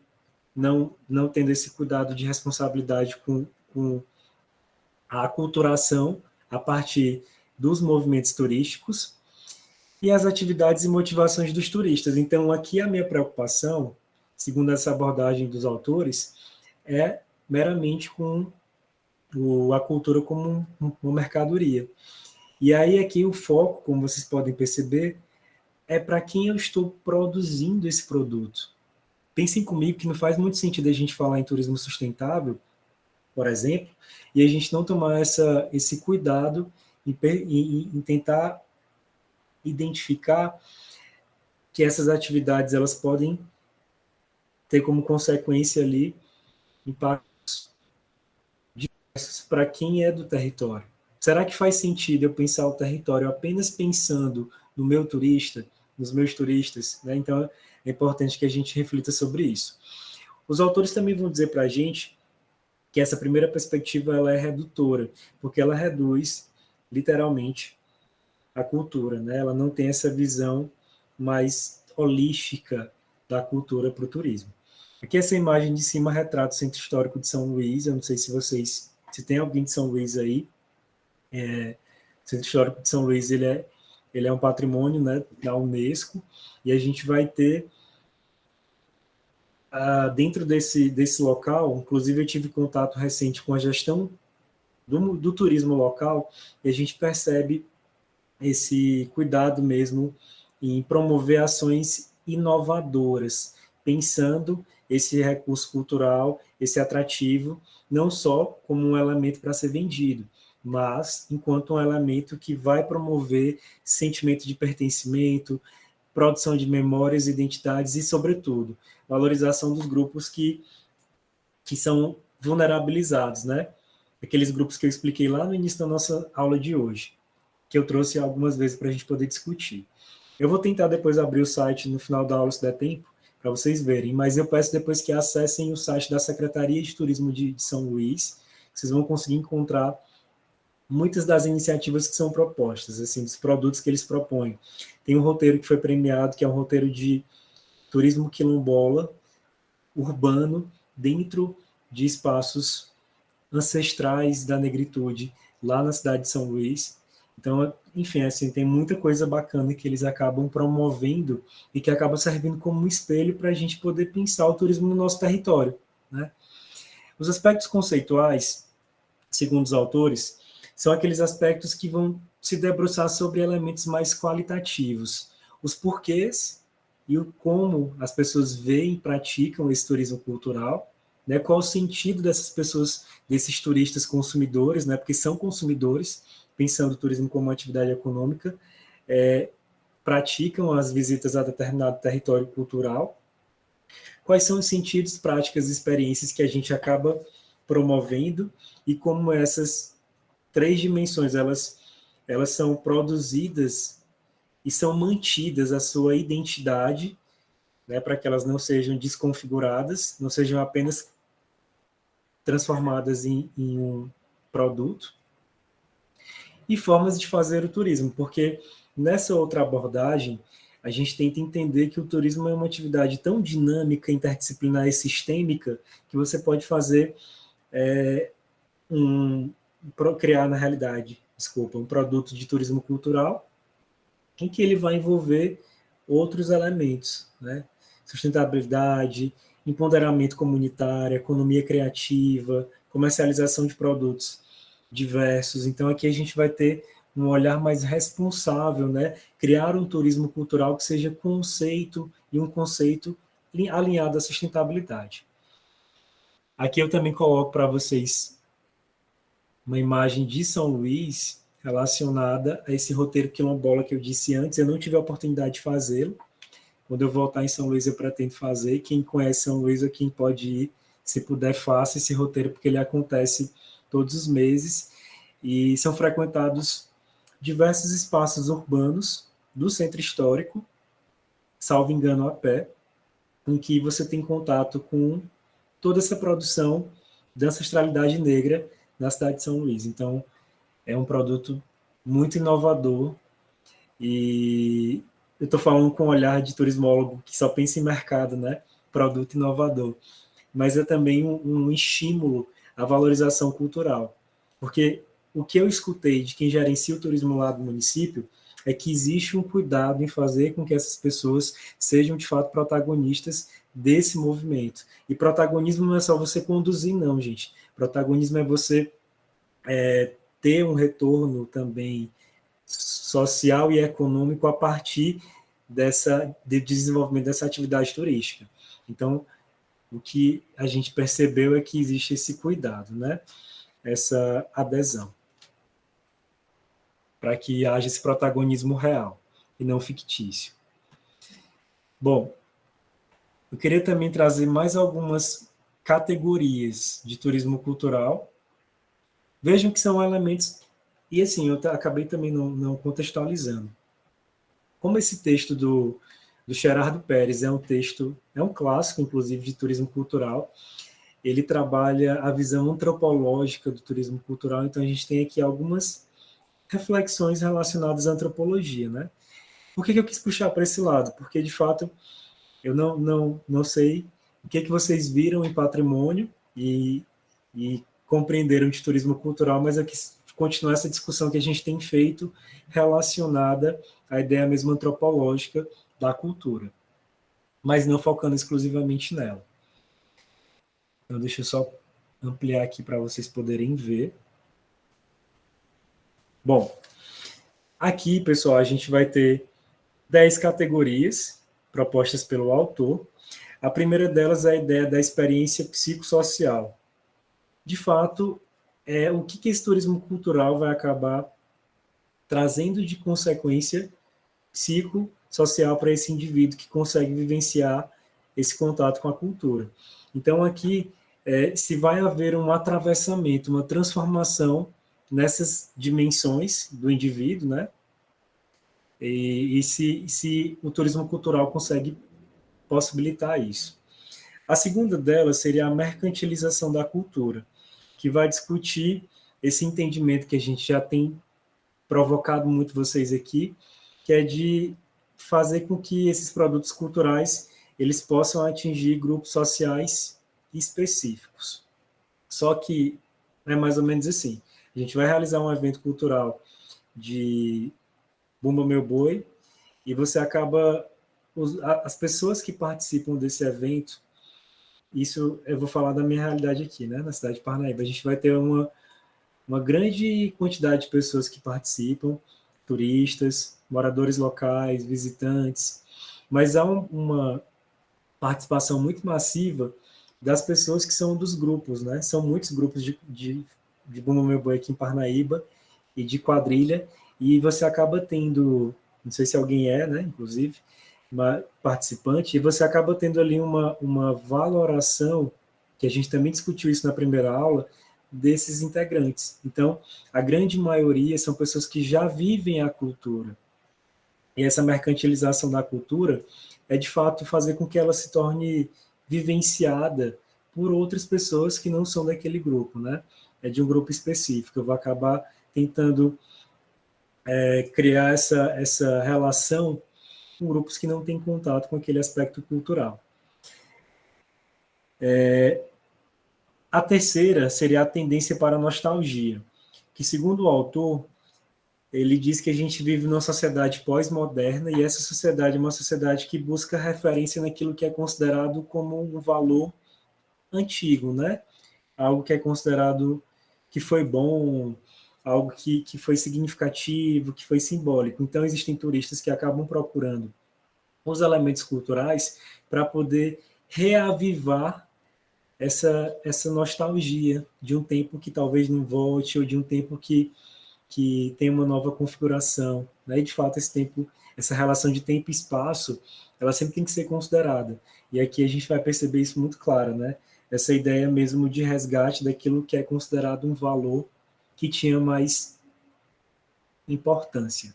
tendo esse cuidado de responsabilidade com a aculturação a partir dos movimentos turísticos e as atividades e motivações dos turistas. Então, aqui a minha preocupação, segundo essa abordagem dos autores, é meramente com a cultura como uma mercadoria. E aí aqui o foco, como vocês podem perceber, é para quem eu estou produzindo esse produto. Pensem comigo que não faz muito sentido a gente falar em turismo sustentável por exemplo, e a gente não tomar esse cuidado em tentar identificar que essas atividades elas podem ter como consequência ali impactos diversos para quem é do território. Será que faz sentido eu pensar o território apenas pensando no meu turista, nos meus turistas? Né? Então, é importante que a gente reflita sobre isso. Os autores também vão dizer para a gente que essa primeira perspectiva ela é redutora, porque ela reduz, literalmente, a cultura. Né? Ela não tem essa visão mais holística da cultura para o turismo. Aqui essa imagem de cima retrata o Centro Histórico de São Luís. Eu não sei se tem alguém de São Luís aí. O Centro Histórico de São Luís ele é um patrimônio, né, da Unesco, e a gente vai ter dentro desse local, inclusive eu tive contato recente com a gestão do turismo local, e a gente percebe esse cuidado mesmo em promover ações inovadoras, pensando esse recurso cultural, esse atrativo, não só como um elemento para ser vendido, mas enquanto um elemento que vai promover sentimento de pertencimento, produção de memórias, identidades e, sobretudo, valorização dos grupos que são vulnerabilizados, né? Aqueles grupos que eu expliquei lá no início da nossa aula de hoje, que eu trouxe algumas vezes para a gente poder discutir. Eu vou tentar depois abrir o site no final da aula, se der tempo, para vocês verem, mas eu peço depois que acessem o site da Secretaria de Turismo de São Luís, vocês vão conseguir encontrar muitas das iniciativas que são propostas, assim, dos produtos que eles propõem. Tem um roteiro que foi premiado, que é um roteiro de turismo quilombola, urbano, dentro de espaços ancestrais da negritude, lá na cidade de São Luís. Então, enfim, assim, tem muita coisa bacana que eles acabam promovendo e que acaba servindo como um espelho para a gente poder pensar o turismo no nosso território, né? Os aspectos conceituais, segundo os autores, são aqueles aspectos que vão se debruçar sobre elementos mais qualitativos, os porquês e o como as pessoas veem e praticam esse turismo cultural, né? Qual o sentido dessas pessoas, desses turistas consumidores, né? Porque são consumidores, pensando o turismo como uma atividade econômica, praticam as visitas a determinado território cultural. Quais são os sentidos, práticas e experiências que a gente acaba promovendo e como essas três dimensões elas são produzidas e são mantidas a sua identidade, né, para que elas não sejam desconfiguradas, não sejam apenas transformadas em um produto. E formas de fazer o turismo, porque nessa outra abordagem, a gente tenta entender que o turismo é uma atividade tão dinâmica, interdisciplinar e sistêmica, que você pode fazer criar na realidade, um produto de turismo cultural, em que ele vai envolver outros elementos, né? Sustentabilidade, empoderamento comunitário, economia criativa, comercialização de produtos diversos. Então, aqui a gente vai ter um olhar mais responsável, né? Criar um turismo cultural que seja conceito e um conceito alinhado à sustentabilidade. Aqui eu também coloco para vocês uma imagem de São Luís relacionada a esse roteiro quilombola que eu disse antes. Eu não tive a oportunidade de fazê-lo. Quando eu voltar em São Luís, eu pretendo fazer. Quem conhece São Luís ou quem pode ir, se puder, faça esse roteiro, porque ele acontece todos os meses e são frequentados diversos espaços urbanos do centro histórico, salvo engano a pé, em que você tem contato com toda essa produção da ancestralidade negra na cidade de São Luís. Então, é um produto muito inovador e eu estou falando com um olhar de turismólogo que só pensa em mercado, né? Produto inovador. Mas é também um estímulo à valorização cultural. Porque o que eu escutei de quem gerencia o turismo lá do município é que existe um cuidado em fazer com que essas pessoas sejam, de fato, protagonistas desse movimento. E protagonismo não é só você conduzir, não, gente. Protagonismo é você ter um retorno também social e econômico a partir do desenvolvimento dessa atividade turística. Então, o que a gente percebeu é que existe esse cuidado, né? Essa adesão, para que haja esse protagonismo real e não fictício. Bom, eu queria também trazer mais algumas categorias de turismo cultural. Vejam que são elementos, e assim, eu acabei também não contextualizando. Como esse texto do Gerardo Pérez é um clássico, inclusive, de turismo cultural, ele trabalha a visão antropológica do turismo cultural, então a gente tem aqui algumas reflexões relacionadas à antropologia, né? Por que eu quis puxar para esse lado? Porque, de fato, eu não sei o que vocês viram em patrimônio e compreenderam de turismo cultural, mas aqui continuar essa discussão que a gente tem feito relacionada à ideia mesmo antropológica da cultura, mas não focando exclusivamente nela. Então, deixa eu só ampliar aqui para vocês poderem ver. Bom, aqui, pessoal, a gente vai ter 10 categorias propostas pelo autor. A primeira delas é a ideia da experiência psicossocial. De fato, o que esse turismo cultural vai acabar trazendo de consequência psicossocial para esse indivíduo que consegue vivenciar esse contato com a cultura. Então, aqui, se vai haver um atravessamento, uma transformação nessas dimensões do indivíduo, né? E se o turismo cultural consegue possibilitar isso. A segunda delas seria a mercantilização da cultura, que vai discutir esse entendimento que a gente já tem provocado muito vocês aqui, que é de fazer com que esses produtos culturais eles possam atingir grupos sociais específicos. Só que é mais ou menos assim. A gente vai realizar um evento cultural de Bumba Meu Boi e você acaba... As pessoas que participam desse evento, isso eu vou falar da minha realidade aqui, né, na cidade de Parnaíba, a gente vai ter uma grande quantidade de pessoas que participam, turistas, moradores locais, visitantes, mas há uma participação muito massiva das pessoas que são dos grupos, né? São muitos grupos de Bumba Meu Boi aqui em Parnaíba e de quadrilha, e você acaba tendo, não sei se alguém né, inclusive, uma participante, e você acaba tendo ali uma valoração, que a gente também discutiu isso na primeira aula, desses integrantes. Então, a grande maioria são pessoas que já vivem a cultura. E essa mercantilização da cultura é, de fato, fazer com que ela se torne vivenciada por outras pessoas que não são daquele grupo, né? É de um grupo específico. Eu vou acabar tentando criar essa relação com grupos que não têm contato com aquele aspecto cultural. A terceira seria a tendência para a nostalgia, que, segundo o autor, ele diz que a gente vive numa sociedade pós-moderna e essa sociedade é uma sociedade que busca referência naquilo que é considerado como um valor antigo, né? Algo que é considerado que foi bom, algo que foi significativo, que foi simbólico. Então, existem turistas que acabam procurando os elementos culturais para poder reavivar essa nostalgia de um tempo que talvez não volte, ou de um tempo que tem uma nova configuração, né? E, de fato, essa relação de tempo e espaço, ela sempre tem que ser considerada. E aqui a gente vai perceber isso muito claro, né? Essa ideia mesmo de resgate daquilo que é considerado um valor que tinha mais importância.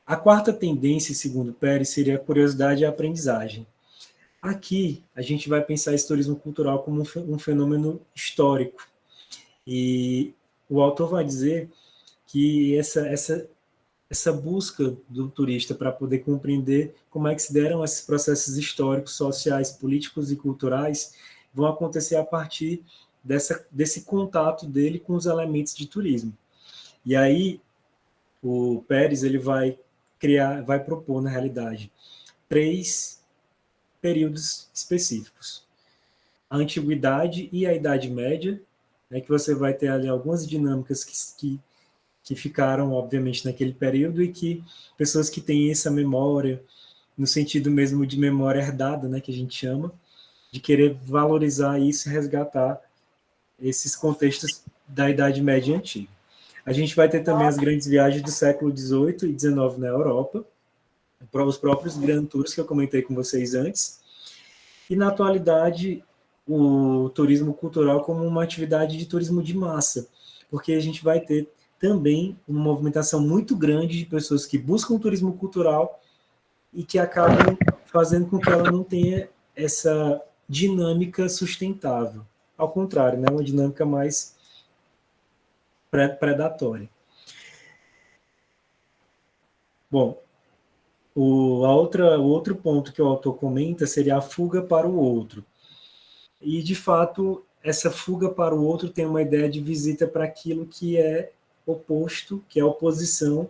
A quarta tendência, segundo Pérez, seria a curiosidade e a aprendizagem. Aqui, a gente vai pensar esse turismo cultural como um fenômeno histórico. E o autor vai dizer que essa busca do turista para poder compreender como é que se deram esses processos históricos, sociais, políticos e culturais vão acontecer a partir desse contato dele com os elementos de turismo. E aí, o Pérez ele vai propor, na realidade, 3 períodos específicos. A Antiguidade e a Idade Média, né, que você vai ter ali algumas dinâmicas que ficaram, obviamente, naquele período e que pessoas que têm essa memória, no sentido mesmo de memória herdada, né, que a gente chama, de querer valorizar isso e resgatar esses contextos da Idade Média Antiga. A gente vai ter também as grandes viagens do século XVIII e XIX na Europa, para os próprios Grand Tours que eu comentei com vocês antes, e na atualidade o turismo cultural como uma atividade de turismo de massa, porque a gente vai ter também uma movimentação muito grande de pessoas que buscam turismo cultural e que acabam fazendo com que ela não tenha essa dinâmica sustentável. Ao contrário, né, uma dinâmica mais predatória. Bom, o outro ponto que o autor comenta seria a fuga para o outro. E, de fato, essa fuga para o outro tem uma ideia de visita para aquilo que é oposto, que é a oposição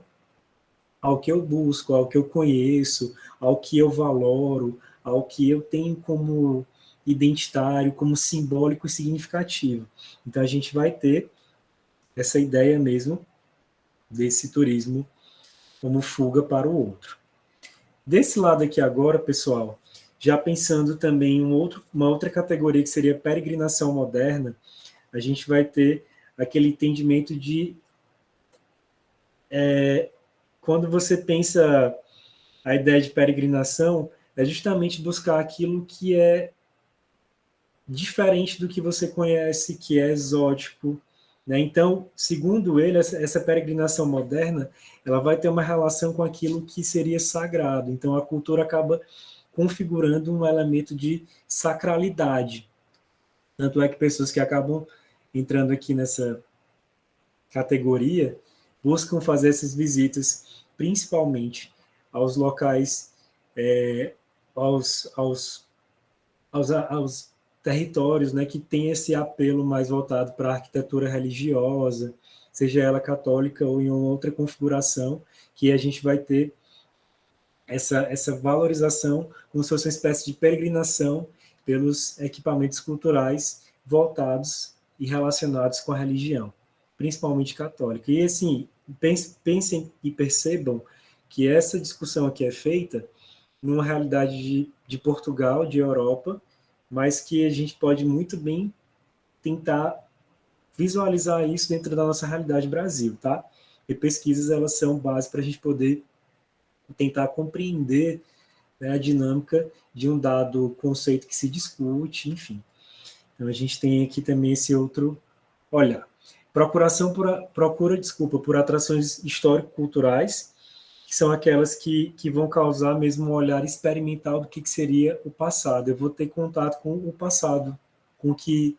ao que eu busco, ao que eu conheço, ao que eu valoro, ao que eu tenho como identitário, como simbólico e significativo. Então, a gente vai ter essa ideia mesmo desse turismo como fuga para o outro. Desse lado aqui agora, pessoal, já pensando também em uma outra categoria que seria peregrinação moderna, a gente vai ter aquele entendimento de quando você pensa a ideia de peregrinação, é justamente buscar aquilo que é diferente do que você conhece, que é exótico, né? Então, segundo ele, essa peregrinação moderna, ela vai ter uma relação com aquilo que seria sagrado. Então, a cultura acaba configurando um elemento de sacralidade. Tanto é que pessoas que acabam entrando aqui nessa categoria buscam fazer essas visitas, principalmente aos locais, aos territórios, né, que tem esse apelo mais voltado para a arquitetura religiosa, seja ela católica ou em outra configuração, que a gente vai ter essa valorização como se fosse uma espécie de peregrinação pelos equipamentos culturais voltados e relacionados com a religião, principalmente católica. E assim, pensem e percebam que essa discussão aqui é feita numa realidade de Portugal, de Europa, mas que a gente pode muito bem tentar visualizar isso dentro da nossa realidade Brasil, tá? E pesquisas, elas são base para a gente poder tentar compreender, né, a dinâmica de um dado conceito que se discute, enfim. Então, a gente tem aqui também esse outro olhar. Procura por atrações histórico-culturais, que são aquelas que vão causar mesmo um olhar experimental do que seria o passado. Eu vou ter contato com o passado, com o que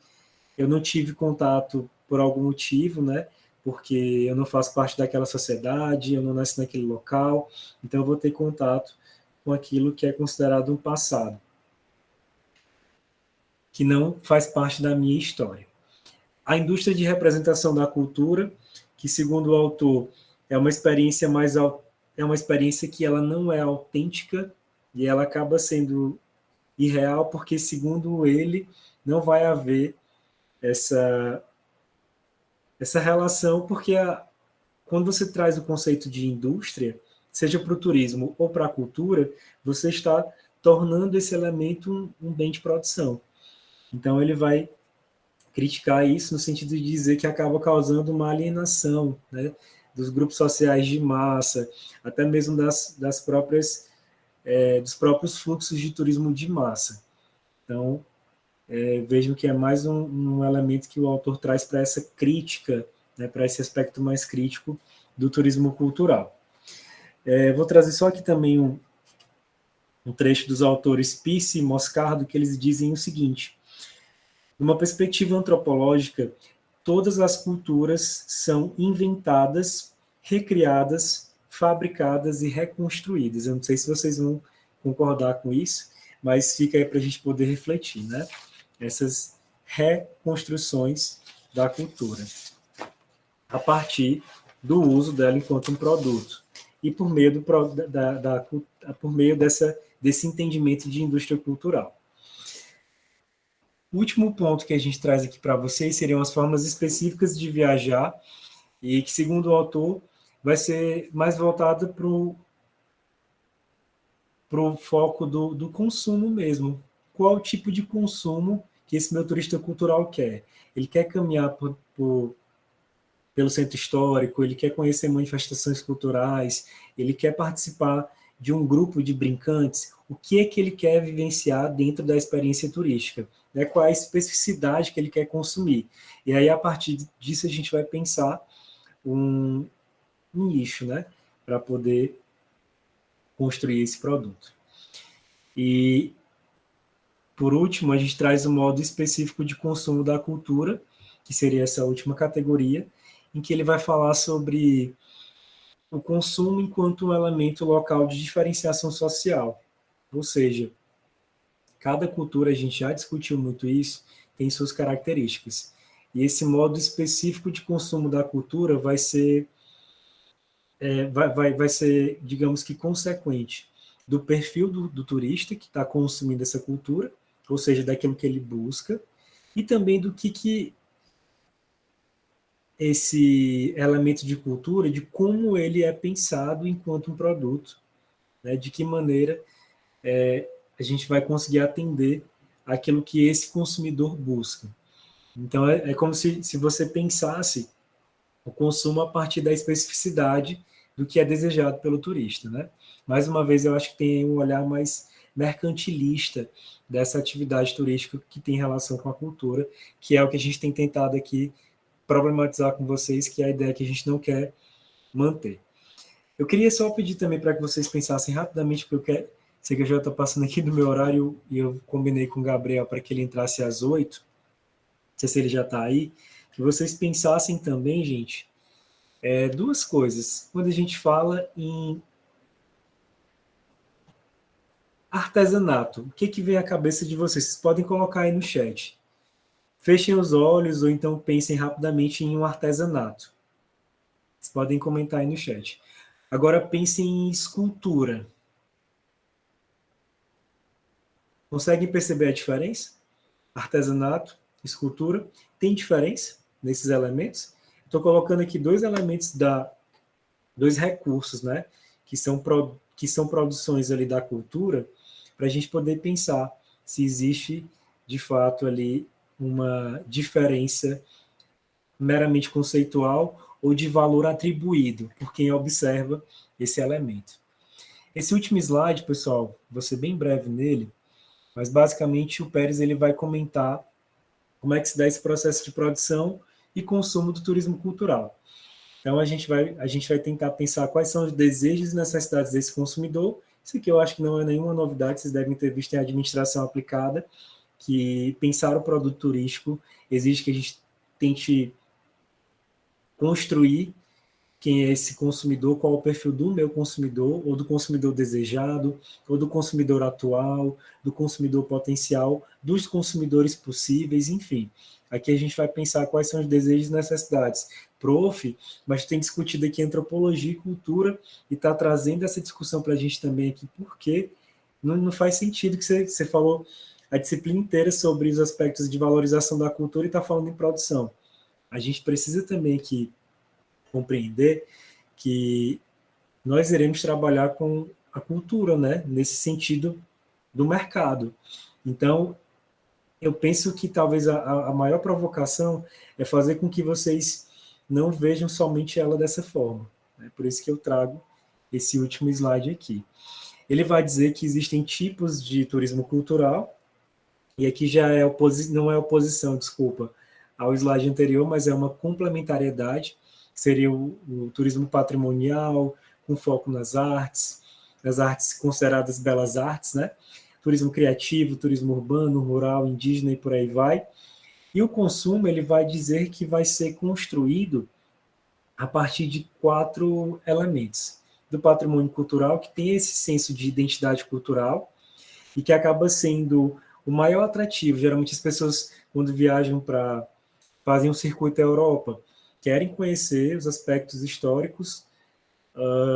eu não tive contato por algum motivo, né? Porque eu não faço parte daquela sociedade, eu não nasci naquele local, então eu vou ter contato com aquilo que é considerado um passado, que não faz parte da minha história. A indústria de representação da cultura, que segundo o autor é uma experiência que ela não é autêntica e ela acaba sendo irreal porque, segundo ele, não vai haver essa relação, porque quando você traz o conceito de indústria, seja para o turismo ou para a cultura, você está tornando esse elemento um bem de produção. Então, ele vai criticar isso no sentido de dizer que acaba causando uma alienação, né, dos grupos sociais de massa, até mesmo dos próprios fluxos de turismo de massa. Então, vejam que é mais um elemento que o autor traz para essa crítica, né, para esse aspecto mais crítico do turismo cultural. Vou trazer só aqui também um trecho dos autores Pearce e Moscardo, que eles dizem o seguinte: numa perspectiva antropológica, todas as culturas são inventadas, recriadas, fabricadas e reconstruídas. Eu não sei se vocês vão concordar com isso, mas fica aí para a gente poder refletir, né? Essas reconstruções da cultura, a partir do uso dela enquanto um produto, e por meio, por meio desse entendimento de indústria cultural. O último ponto que a gente traz aqui para vocês seriam as formas específicas de viajar, e que, segundo o autor, vai ser mais voltada para o foco do consumo mesmo, qual o tipo de consumo que esse meu turista cultural quer. Ele quer caminhar pelo centro histórico, ele quer conhecer manifestações culturais, ele quer participar de um grupo de brincantes. O que é que ele quer vivenciar dentro da experiência turística? Né? Qual é a especificidade que ele quer consumir? E aí, a partir disso, a gente vai pensar um nicho, né? Para poder construir esse produto. E, por último, a gente traz o modo específico de consumo da cultura, que seria essa última categoria, em que ele vai falar sobre o consumo enquanto um elemento local de diferenciação social. Ou seja, cada cultura, a gente já discutiu muito isso, tem suas características. E esse modo específico de consumo da cultura vai ser, vai ser, digamos que, consequente do perfil do turista que está consumindo essa cultura, ou seja, daquilo que ele busca, e também do que esse elemento de cultura, de como ele é pensado enquanto um produto, né? De que maneira a gente vai conseguir atender aquilo que esse consumidor busca. Então, é como se você pensasse o consumo a partir da especificidade do que é desejado pelo turista, né? Mais uma vez, eu acho que tem um olhar mais mercantilista dessa atividade turística que tem relação com a cultura, que é o que a gente tem tentado aqui problematizar com vocês, que é a ideia que a gente não quer manter. Eu queria só pedir também para que vocês pensassem rapidamente, porque sei que eu já estou passando aqui do meu horário e eu combinei com o Gabriel para que ele entrasse às 8, não sei se ele já está aí, que vocês pensassem também, gente, duas coisas. Quando a gente fala em artesanato, o que vem à cabeça de vocês? Vocês podem colocar aí no chat. Fechem os olhos ou então pensem rapidamente em um artesanato. Vocês podem comentar aí no chat. Agora pensem em escultura. Conseguem perceber a diferença? Artesanato, escultura, tem diferença nesses elementos? Estou colocando aqui dois elementos, dois recursos, né? Que são produções ali da cultura, para a gente poder pensar se existe, de fato, ali uma diferença meramente conceitual ou de valor atribuído por quem observa esse elemento. Esse último slide, pessoal, vou ser bem breve nele, mas basicamente o Pérez ele vai comentar como é que se dá esse processo de produção e consumo do turismo cultural. Então a gente vai tentar pensar quais são os desejos e necessidades desse consumidor. Isso aqui eu acho que não é nenhuma novidade, vocês devem ter visto em administração aplicada, que pensar o produto turístico exige que a gente tente construir quem é esse consumidor, qual é o perfil do meu consumidor, ou do consumidor desejado, ou do consumidor atual, do consumidor potencial, dos consumidores possíveis, enfim. Aqui a gente vai pensar quais são os desejos e necessidades. Prof, mas tem discutido aqui antropologia e cultura, e está trazendo essa discussão para a gente também aqui, porque não faz sentido que você falou a disciplina inteira sobre os aspectos de valorização da cultura e está falando em produção. A gente precisa também aqui compreender que nós iremos trabalhar com a cultura, né, nesse sentido do mercado. Então, eu penso que talvez a maior provocação é fazer com que vocês não vejam somente ela dessa forma. Né? Por isso que eu trago esse último slide aqui. Ele vai dizer que existem tipos de turismo cultural, e aqui já não é oposição, desculpa, ao slide anterior, mas é uma complementariedade. Seria o turismo patrimonial, com foco nas artes consideradas belas artes, né? Turismo criativo, turismo urbano, rural, indígena e por aí vai. E o consumo, ele vai dizer que vai ser construído a partir de 4 elementos. Do patrimônio cultural, que tem esse senso de identidade cultural e que acaba sendo o maior atrativo. Geralmente as pessoas, quando viajam fazem um circuito à Europa, querem conhecer os aspectos históricos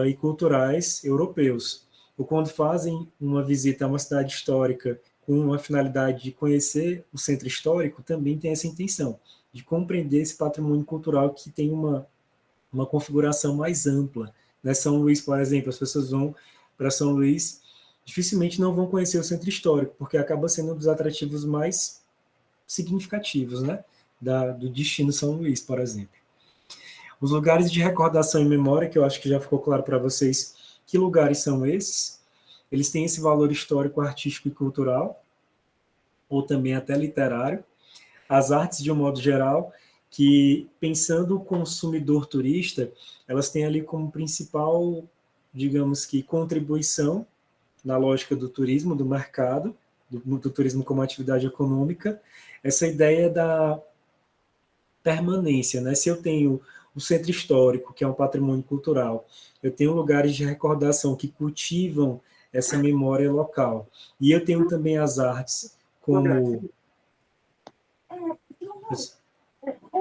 e culturais europeus. Ou quando fazem uma visita a uma cidade histórica com a finalidade de conhecer o centro histórico, também tem essa intenção, de compreender esse patrimônio cultural que tem uma configuração mais ampla. Né? São Luís, por exemplo, as pessoas vão para São Luís dificilmente não vão conhecer o centro histórico, porque acaba sendo um dos atrativos mais significativos, né, do destino São Luís, por exemplo. Os lugares de recordação e memória, que eu acho que já ficou claro para vocês que lugares são esses, eles têm esse valor histórico, artístico e cultural, ou também até literário. As artes, de um modo geral, que, pensando o consumidor turista, elas têm ali como principal, digamos que, contribuição na lógica do turismo, do mercado, do turismo como atividade econômica, essa ideia da permanência, né? Se eu tenho o centro histórico, que é um patrimônio cultural, eu tenho lugares de recordação que cultivam essa memória local, e eu tenho também as artes como...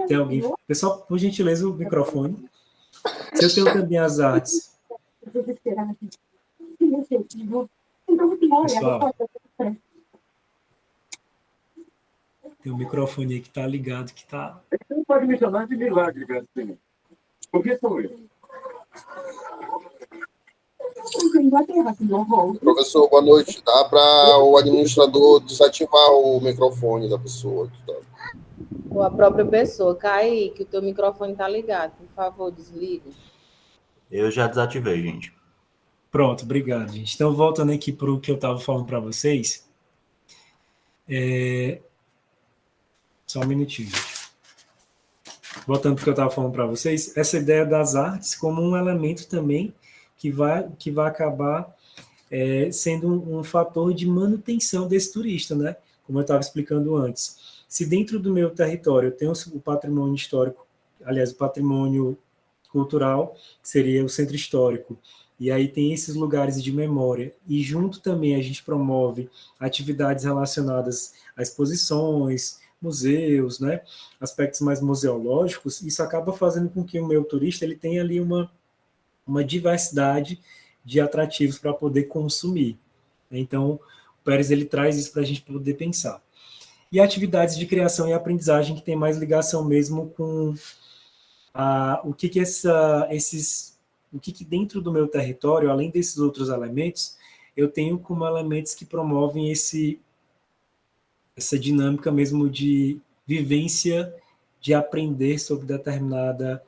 Tem alguém... Pessoal, por gentileza, o microfone. Se eu tenho também as artes... Pessoal, tem um microfone aí que está ligado, que está... Você não pode me chamar de milagre, Garcia. Porque sou eu. Professor, boa noite. Dá para o administrador desativar o microfone da pessoa que está. Ou a própria pessoa. Kaique, o teu microfone está ligado. Por favor, desliga. Eu já desativei, gente. Pronto, obrigado, gente. Então, voltando aqui para o que eu estava falando para vocês. Só um minutinho, gente. Voltando para o que eu estava falando para vocês, essa ideia das artes como um elemento também que vai acabar sendo um fator de manutenção desse turista, né? Como eu estava explicando antes. Se dentro do meu território eu tenho o patrimônio histórico, aliás, o patrimônio cultural, que seria o centro histórico, e aí tem esses lugares de memória, e junto também a gente promove atividades relacionadas a exposições, museus, né, aspectos mais museológicos, isso acaba fazendo com que o meu turista ele tenha ali uma diversidade de atrativos para poder consumir. Então, o Pérez ele traz isso para a gente poder pensar. E atividades de criação e aprendizagem que tem mais ligação mesmo com o que dentro do meu território, além desses outros elementos, eu tenho como elementos que promovem essa dinâmica mesmo de vivência, de aprender sobre determinada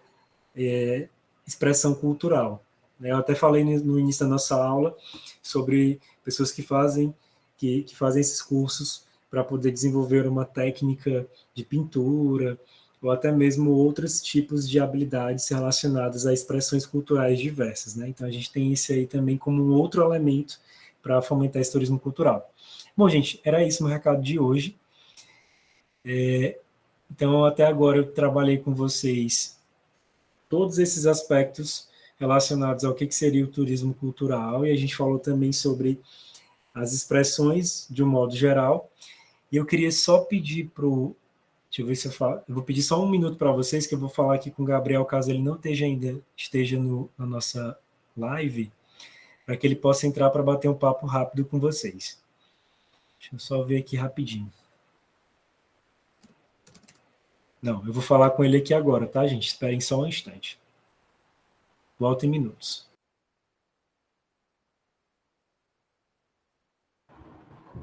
expressão cultural. Eu até falei no início da nossa aula sobre pessoas que fazem esses cursos para poder desenvolver uma técnica de pintura, ou até mesmo outros tipos de habilidades relacionadas a expressões culturais diversas, né? Então, a gente tem isso aí também como um outro elemento para fomentar esse turismo cultural. Bom, gente, era isso o meu recado de hoje. Então, até agora eu trabalhei com vocês todos esses aspectos relacionados ao que seria o turismo cultural, e a gente falou também sobre as expressões de um modo geral, e eu queria só pedir para o... Deixa eu ver se eu falo. Eu vou pedir só um minuto para vocês, que eu vou falar aqui com o Gabriel, caso ele não esteja na nossa live, para que ele possa entrar para bater um papo rápido com vocês. Deixa eu só ver aqui rapidinho. Não, eu vou falar com ele aqui agora, tá, gente? Esperem só um instante. Volto em minutos.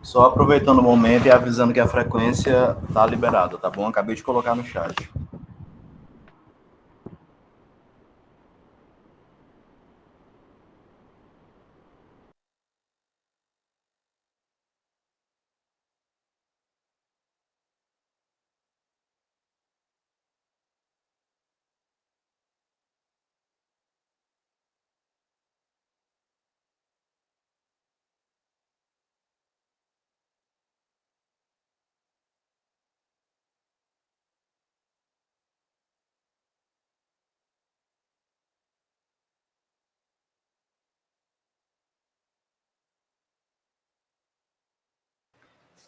Só aproveitando o momento e avisando que a frequência tá liberada, tá bom? Acabei de colocar no chat.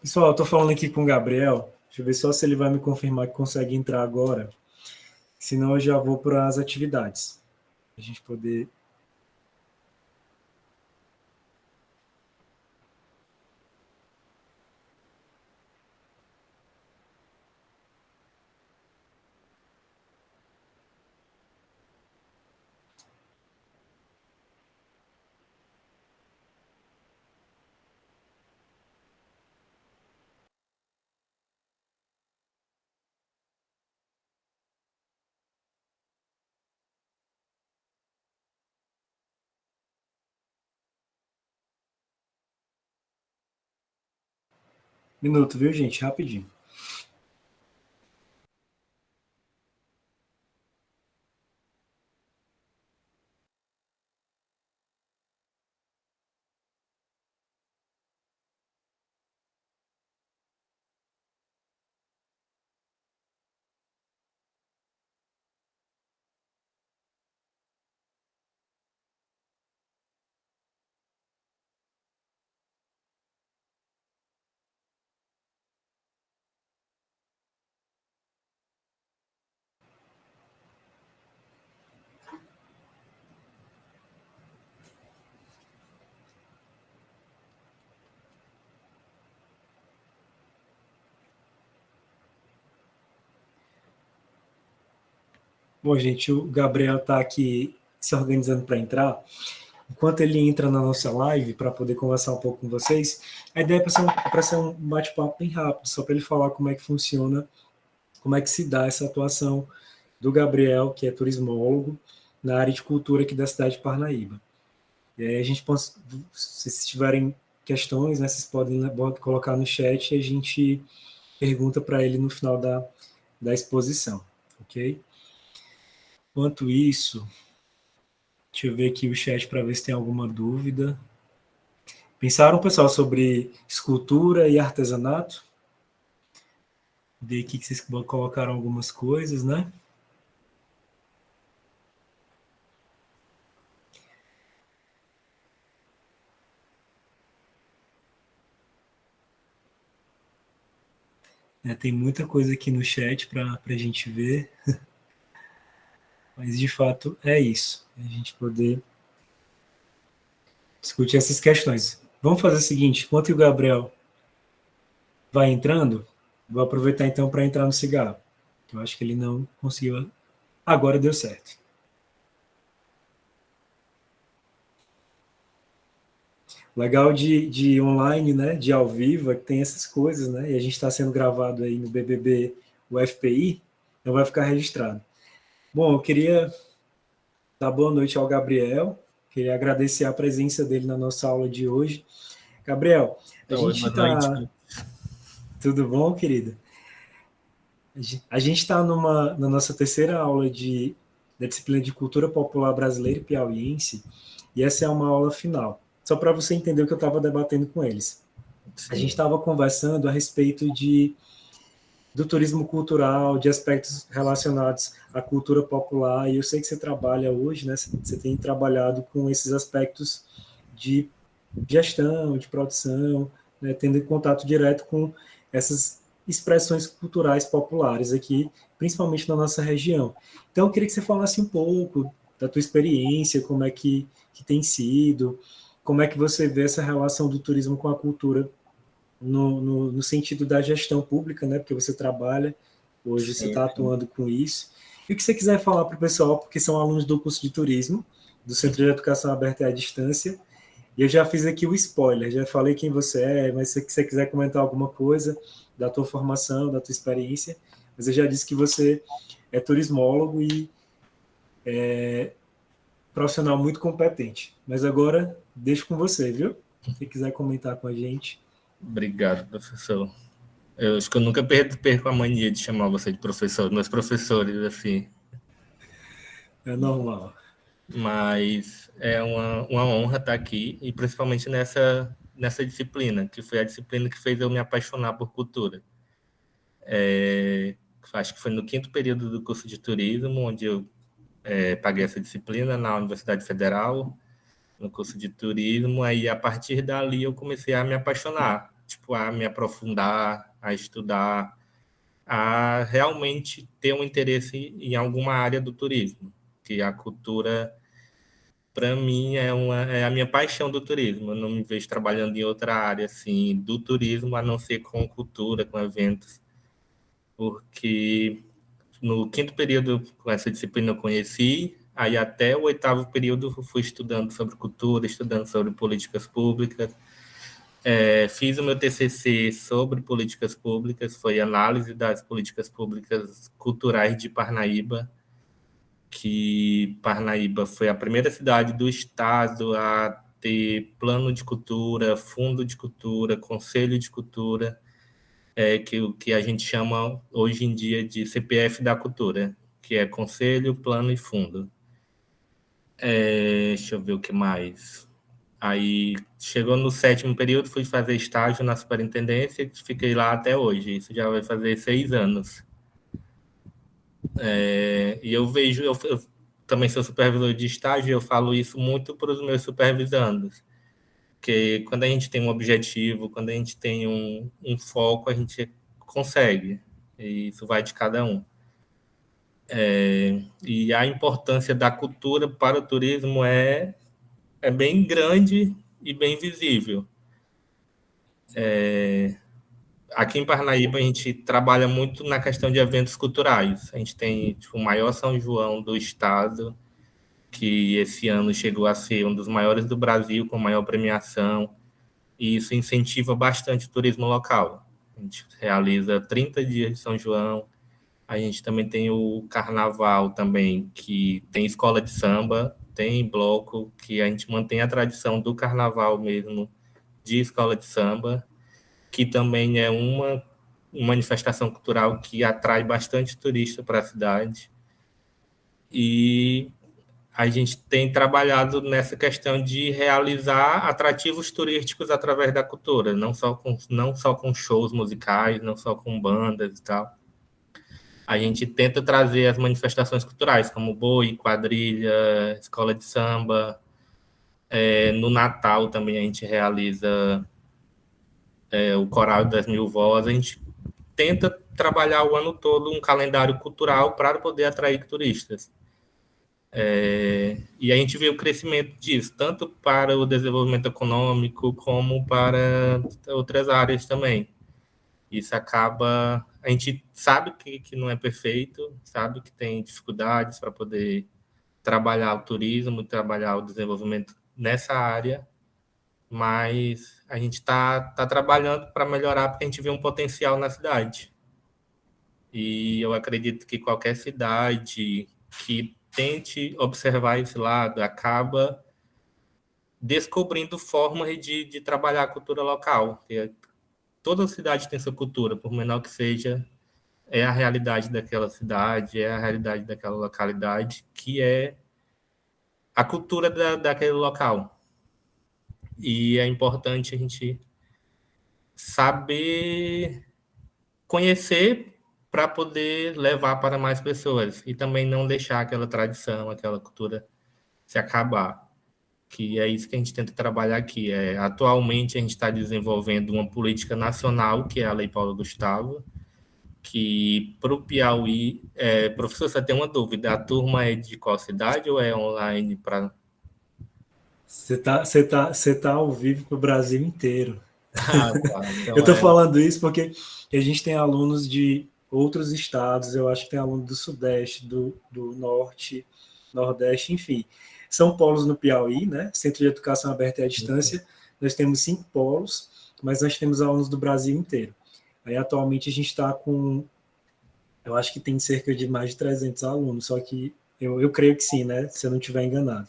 Pessoal, eu estou falando aqui com o Gabriel. Deixa eu ver só se ele vai me confirmar que consegue entrar agora. Senão eu já vou para as atividades. A gente poder... Minuto, viu, gente? Rapidinho. Bom, gente, o Gabriel está aqui se organizando para entrar. Enquanto ele entra na nossa live para poder conversar um pouco com vocês, a ideia é para ser um bate-papo bem rápido, só para ele falar como é que funciona, como é que se dá essa atuação do Gabriel, que é turismólogo, na área de cultura aqui da cidade de Parnaíba. E aí a gente, se vocês tiverem questões, né, vocês podem colocar no chat e a gente pergunta para ele no final da exposição, ok? Enquanto isso, deixa eu ver aqui o chat para ver se tem alguma dúvida. Pensaram, pessoal, sobre escultura e artesanato? Ver aqui que vocês colocaram algumas coisas, né? Tem muita coisa aqui no chat para a gente ver. Mas, de fato, é isso. A gente poder discutir essas questões. Vamos fazer o seguinte, enquanto o Gabriel vai entrando, vou aproveitar, então, para entrar no cigarro. Eu acho que ele não conseguiu. Agora deu certo. Legal de online, né, de ao vivo, é que tem essas coisas, né, e a gente está sendo gravado aí no BBB, o FPI, então vai ficar registrado. Bom, eu queria dar boa noite ao Gabriel, queria agradecer a presença dele na nossa aula de hoje. Gabriel, a gente está... Tudo bom, querido? A gente está na nossa terceira aula da disciplina de Cultura Popular Brasileira e Piauiense, e essa é uma aula final. Só para você entender o que eu estava debatendo com eles. Sim. A gente estava conversando a respeito do turismo cultural, de aspectos relacionados à cultura popular, e eu sei que você trabalha hoje, né? Você tem trabalhado com esses aspectos de gestão, de produção, né, tendo contato direto com essas expressões culturais populares aqui, principalmente na nossa região. Então, eu queria que você falasse um pouco da tua experiência, como é que tem sido, como é que você vê essa relação do turismo com a cultura no sentido da gestão pública, né? Porque você trabalha, hoje você está atuando com isso. E o que você quiser falar para o pessoal, porque são alunos do curso de turismo, do Centro de Educação Aberta e à Distância, e eu já fiz aqui o spoiler, já falei quem você é, mas se você quiser comentar alguma coisa da tua formação, da tua experiência, mas eu já disse que você é turismólogo e profissional muito competente. Mas agora, deixo com você, viu? Se você quiser comentar com a gente. Obrigado, professor. Eu acho que eu nunca perco a mania de chamar você de professor, meus professores, assim. É normal. Mas é uma honra estar aqui, e principalmente nessa disciplina, que foi a disciplina que fez eu me apaixonar por cultura. Acho que foi no 5º período do curso de turismo, onde eu paguei essa disciplina na Universidade Federal, no curso de turismo, aí a partir dali eu comecei a me apaixonar, tipo, a me aprofundar, a estudar, a realmente ter um interesse em alguma área do turismo, que a cultura, para mim, é a minha paixão do turismo. Eu não me vejo trabalhando em outra área assim, do turismo, a não ser com cultura, com eventos, porque no 5º período, com essa disciplina, eu conheci, aí até o 8º período fui estudando sobre cultura, estudando sobre políticas públicas. Fiz o meu TCC sobre políticas públicas, foi análise das políticas públicas culturais de Parnaíba, que Parnaíba foi a primeira cidade do estado a ter plano de cultura, fundo de cultura, conselho de cultura, que o que a gente chama hoje em dia de CPF da cultura, que é Conselho, Plano e Fundo. Deixa eu ver o que mais. Aí chegou no 7º período, fui fazer estágio na superintendência, fiquei lá até hoje. Isso já vai fazer 6 anos. E eu vejo, eu também sou supervisor de estágio, eu falo isso muito para os meus supervisandos, porque quando a gente tem um objetivo, quando a gente tem um foco, a gente consegue, e isso vai de cada um. E a importância da cultura para o turismo é bem grande e bem visível. Aqui em Parnaíba, a gente trabalha muito na questão de eventos culturais. A gente tem o maior São João do estado, que esse ano chegou a ser um dos maiores do Brasil, com maior premiação, e isso incentiva bastante o turismo local. A gente realiza 30 dias de São João. A gente também tem o carnaval também, que tem escola de samba, tem bloco, que a gente mantém a tradição do carnaval mesmo, de escola de samba, que também é uma manifestação cultural que atrai bastante turista para a cidade. E a gente tem trabalhado nessa questão de realizar atrativos turísticos através da cultura, não só com shows musicais, não só com bandas e tal. A gente tenta trazer as manifestações culturais, como boi, quadrilha, escola de samba. No Natal também a gente realiza o Coral das Mil Vozes. A gente tenta trabalhar o ano todo um calendário cultural para poder atrair turistas. E a gente vê o crescimento disso, tanto para o desenvolvimento econômico, como para outras áreas também. Isso acaba... A gente sabe que não é perfeito, sabe que tem dificuldades para poder trabalhar o turismo, trabalhar o desenvolvimento nessa área, mas a gente está trabalhando para melhorar, porque a gente vê um potencial na cidade. E eu acredito que qualquer cidade que tente observar esse lado acaba descobrindo formas de trabalhar a cultura local. Toda cidade tem sua cultura, por menor que seja, é a realidade daquela cidade, é a realidade daquela localidade, que é a cultura daquele local. E é importante a gente saber conhecer para poder levar para mais pessoas e também não deixar aquela tradição, aquela cultura se acabar. Que é isso que a gente tenta trabalhar aqui. Atualmente, a gente está desenvolvendo uma política nacional, que é a Lei Paulo Gustavo, que para o Piauí... professor, você tem uma dúvida, a turma é de qual cidade ou é online para... Você tá ao vivo para o Brasil inteiro. Tá. Então eu estou falando isso porque a gente tem alunos de outros estados, eu acho que tem aluno do Sudeste, do Norte, Nordeste, enfim. São polos no Piauí, né? Centro de Educação Aberta e à Distância. Nós temos 5 polos, mas nós temos alunos do Brasil inteiro. Aí, atualmente, a gente está com... Eu acho que tem cerca de mais de 300 alunos, só que eu creio que sim, né? Se eu não estiver enganado.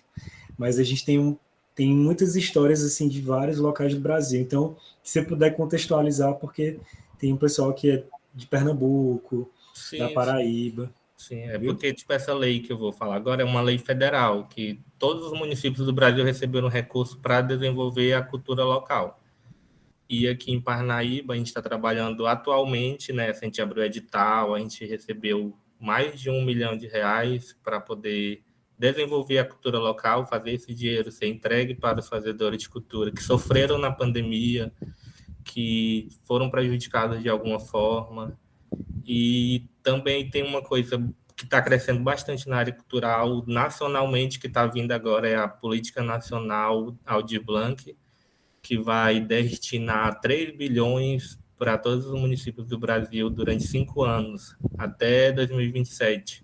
Mas a gente tem muitas histórias, assim, de vários locais do Brasil. Então, se você puder contextualizar, porque tem um pessoal que é de Pernambuco, da Paraíba... Sim, porque tipo, essa lei que eu vou falar agora é uma lei federal, que todos os municípios do Brasil receberam recursos para desenvolver a cultura local. E aqui em Parnaíba, a gente está trabalhando atualmente, né? A gente abriu edital, a gente recebeu mais de R$1 milhão para poder desenvolver a cultura local, fazer esse dinheiro ser entregue para os fazedores de cultura que sofreram na pandemia, que foram prejudicados de alguma forma. E também tem uma coisa que está crescendo bastante na área cultural, nacionalmente, que está vindo agora, é a Política Nacional Aldir Blanc, que vai destinar 3 bilhões para todos os municípios do Brasil durante 5 anos, até 2027.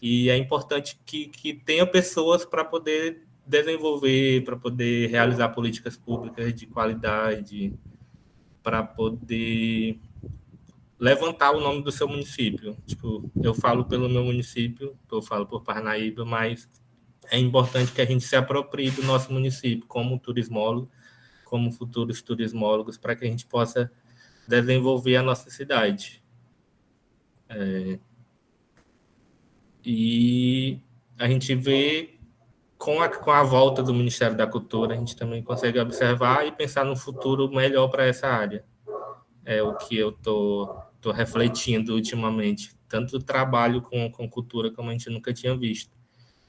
E é importante que tenha pessoas para poder desenvolver, para poder realizar políticas públicas de qualidade, para poder levantar o nome do seu município. Tipo, eu falo pelo meu município, eu falo por Parnaíba, mas é importante que a gente se aproprie do nosso município como turismólogo, como futuros turismólogos, para que a gente possa desenvolver a nossa cidade. E a gente vê, com a volta do Ministério da Cultura, a gente também consegue observar e pensar no futuro melhor para essa área. É o que eu tô refletindo ultimamente, tanto trabalho com cultura como a gente nunca tinha visto,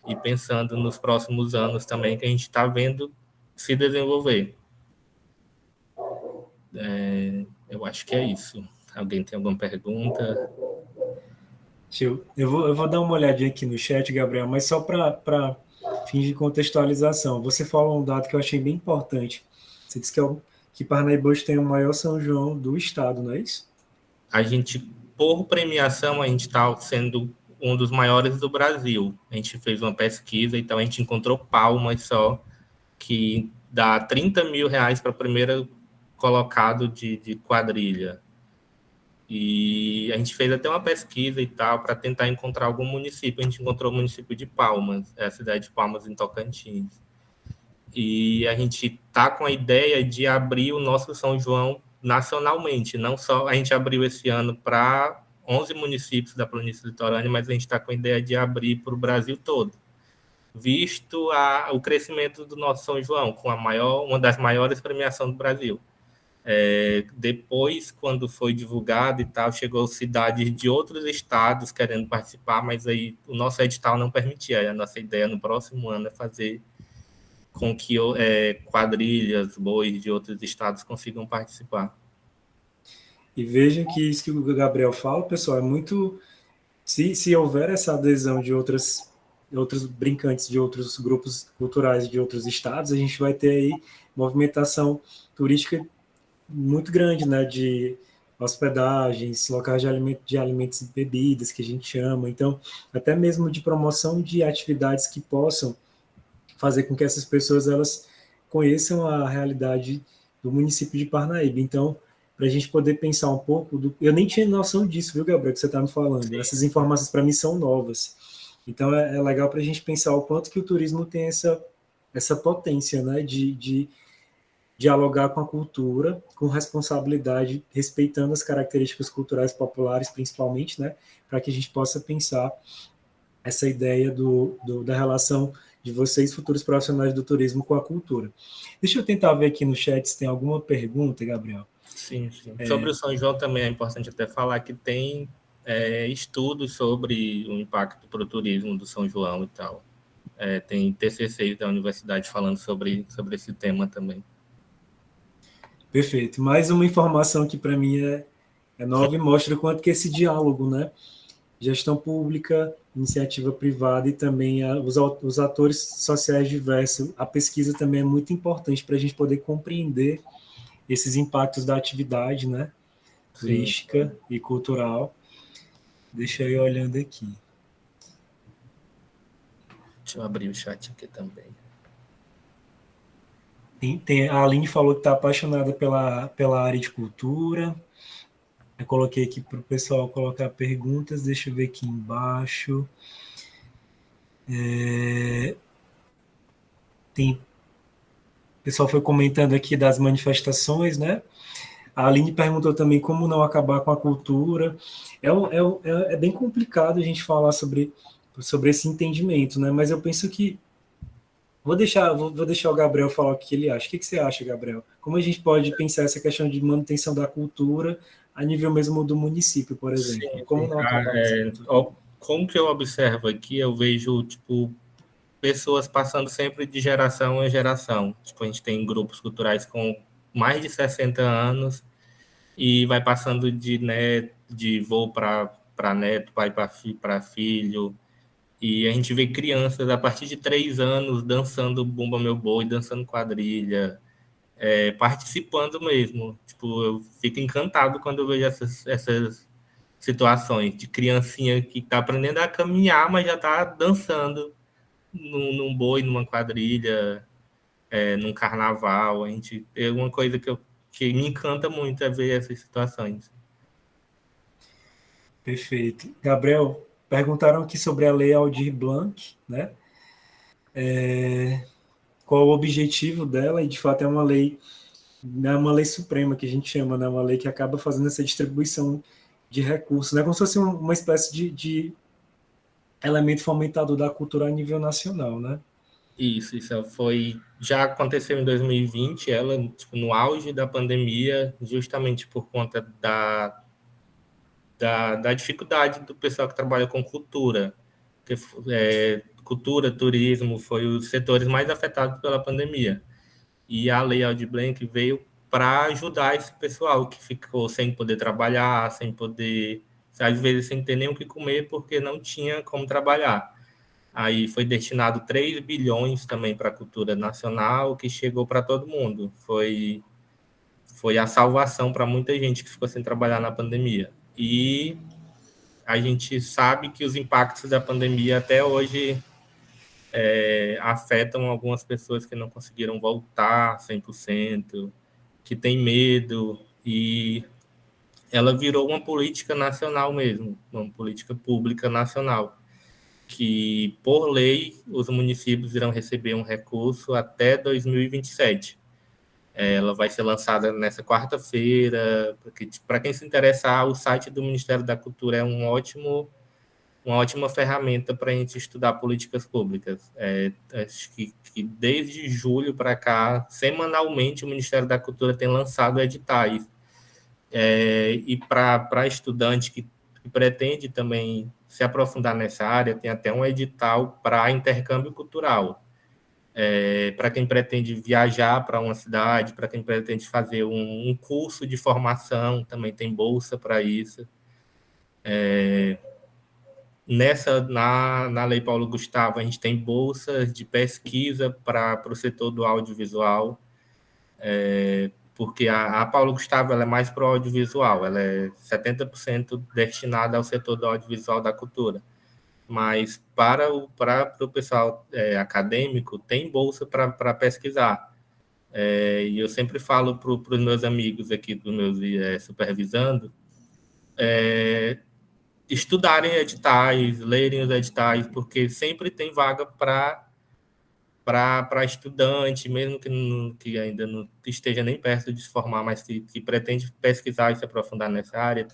e pensando nos próximos anos também, que a gente está vendo se desenvolver. Eu acho que é isso. Alguém tem alguma pergunta? Eu vou dar uma olhadinha aqui no chat, Gabriel, mas só para fim de contextualização. Você falou um dado que eu achei bem importante. Você disse que Parnaíba hoje tem o maior São João do estado, não é isso? A gente, por premiação, a gente está sendo um dos maiores do Brasil. A gente fez uma pesquisa, então a gente encontrou Palmas só, que dá R$30 mil para o primeiro colocado de quadrilha. E a gente fez até uma pesquisa e tal, para tentar encontrar algum município. A gente encontrou o município de Palmas, a cidade de Palmas, em Tocantins. E a gente está com a ideia de abrir o nosso São João nacionalmente. Não só a gente abriu esse ano para 11 municípios da planície litorânea, mas a gente está com a ideia de abrir para o Brasil todo, visto o crescimento do nosso São João, com uma das maiores premiações do Brasil. Depois, quando foi divulgado e tal, chegou cidades de outros estados querendo participar, mas aí o nosso edital não permitia. A nossa ideia no próximo ano é fazer com que quadrilhas, bois de outros estados consigam participar. E vejam que isso que o Gabriel fala, pessoal, é muito... Se houver essa adesão de outros brincantes de outros grupos culturais de outros estados, a gente vai ter aí movimentação turística muito grande, né, de hospedagens, locais de alimentos e bebidas, que a gente chama. Então, até mesmo de promoção de atividades que possam fazer com que essas pessoas elas conheçam a realidade do município de Parnaíba. Então, para a gente poder pensar um pouco eu nem tinha noção disso, viu, Gabriel, que você está me falando. Sim. Essas informações para mim são novas. Então, é legal para a gente pensar o quanto que o turismo tem essa potência, né, de dialogar com a cultura, com responsabilidade, respeitando as características culturais populares, principalmente, né, para que a gente possa pensar essa ideia da relação de vocês, futuros profissionais do turismo, com a cultura. Deixa eu tentar ver aqui no chat se tem alguma pergunta, Gabriel. Sim. Sobre o São João também é importante até falar que tem estudos sobre o impacto para o turismo do São João e tal. Tem TCCs da universidade falando sobre esse tema também. Perfeito. Mais uma informação que para mim é nova e mostra o quanto que esse diálogo, né? Gestão pública, iniciativa privada e também os atores sociais diversos. A pesquisa também é muito importante para a gente poder compreender esses impactos da atividade, né? Turística e cultural. Deixa eu ir olhando aqui. Deixa eu abrir o chat aqui também. A Aline falou que está apaixonada pela área de cultura. Eu coloquei aqui para o pessoal colocar perguntas. Deixa eu ver aqui embaixo. O pessoal foi comentando aqui das manifestações, né? A Aline perguntou também como não acabar com a cultura. É bem complicado a gente falar sobre esse entendimento, né? Mas eu penso que vou deixar o Gabriel falar o que ele acha. O que você acha, Gabriel? Como a gente pode pensar essa questão de manutenção da cultura a nível mesmo do município, por exemplo? Sim, como não acabar como que eu observo aqui, eu vejo, pessoas passando sempre de geração em geração. A gente tem grupos culturais com mais de 60 anos e vai passando de vô para neto, pai para filho. E a gente vê crianças a partir de 3 anos dançando Bumba Meu Boi, dançando quadrilha, participando mesmo. Eu fico encantado quando eu vejo essas situações de criancinha que está aprendendo a caminhar, mas já está dançando num boi, numa quadrilha, num carnaval. É uma coisa que me encanta muito ver essas situações. Perfeito. Gabriel, perguntaram aqui sobre a Lei Aldir Blanc, né? Qual o objetivo dela, e de fato é uma lei é uma lei suprema que a gente chama, né? Uma lei que acaba fazendo essa distribuição de recursos, né? Como se fosse uma espécie de elemento fomentador da cultura a nível nacional, né? Isso já aconteceu em 2020, ela, tipo, no auge da pandemia, justamente por conta da dificuldade do pessoal que trabalha com cultura. Cultura, turismo, foi os setores mais afetados pela pandemia. E a Lei Aldir Blanc veio para ajudar esse pessoal que ficou sem poder trabalhar, sem poder, às vezes, sem ter nem o que comer, porque não tinha como trabalhar. Aí foi destinado 3 bilhões também para a cultura nacional, que chegou para todo mundo. Foi a salvação para muita gente que ficou sem trabalhar na pandemia. E a gente sabe que os impactos da pandemia até hoje afetam algumas pessoas que não conseguiram voltar 100%, que têm medo, e ela virou uma política nacional mesmo, uma política pública nacional, que, por lei, os municípios irão receber um recurso até 2027. Ela vai ser lançada nessa quarta-feira, porque, para quem se interessar, o site do Ministério da Cultura é uma ótima ferramenta para a gente estudar políticas públicas. Acho que desde julho para cá, semanalmente, o Ministério da Cultura tem lançado editais. E para estudante que pretende também se aprofundar nessa área, tem até um edital para intercâmbio cultural. Para quem pretende viajar para uma cidade, para quem pretende fazer um curso de formação, também tem bolsa para isso. Na Lei Paulo Gustavo, a gente tem bolsas de pesquisa para o setor do audiovisual, porque a Paulo Gustavo ela é mais para o audiovisual, ela é 70% destinada ao setor do audiovisual da cultura. Mas para o pessoal acadêmico, tem bolsa para pesquisar. E eu sempre falo para os meus amigos aqui, dos meus supervisando, estudarem editais, lerem os editais, porque sempre tem vaga para estudante, mesmo que ainda não esteja nem perto de se formar, mas que pretende pesquisar e se aprofundar nessa área,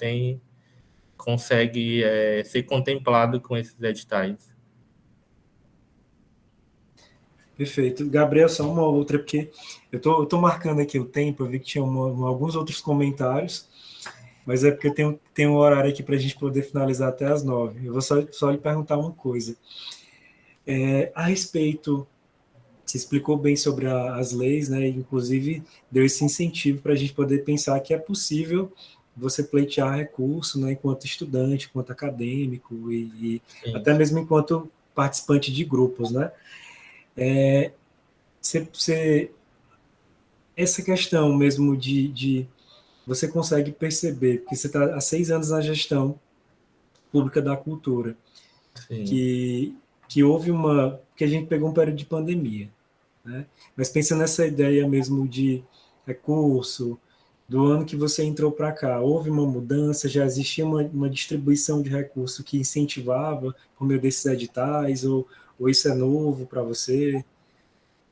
consegue ser contemplado com esses editais. Perfeito. Gabriel, só uma outra, porque eu tô marcando aqui o tempo, eu vi que tinha alguns outros comentários, mas é porque tem um horário aqui para a gente poder finalizar até as 9. Eu vou só lhe perguntar uma coisa. A respeito, você explicou bem sobre as leis, né? Inclusive deu esse incentivo para a gente poder pensar que é possível você pleitear recurso, né, enquanto estudante, enquanto acadêmico e até mesmo enquanto participante de grupos, né? Essa questão mesmo de você consegue perceber, porque você está há 6 anos na gestão pública da cultura, que houve que a gente pegou um período de pandemia, né? Mas pensando nessa ideia mesmo de recurso, do ano que você entrou para cá, houve uma mudança, já existia uma distribuição de recurso que incentivava por meio desses editais, ou isso é novo para você?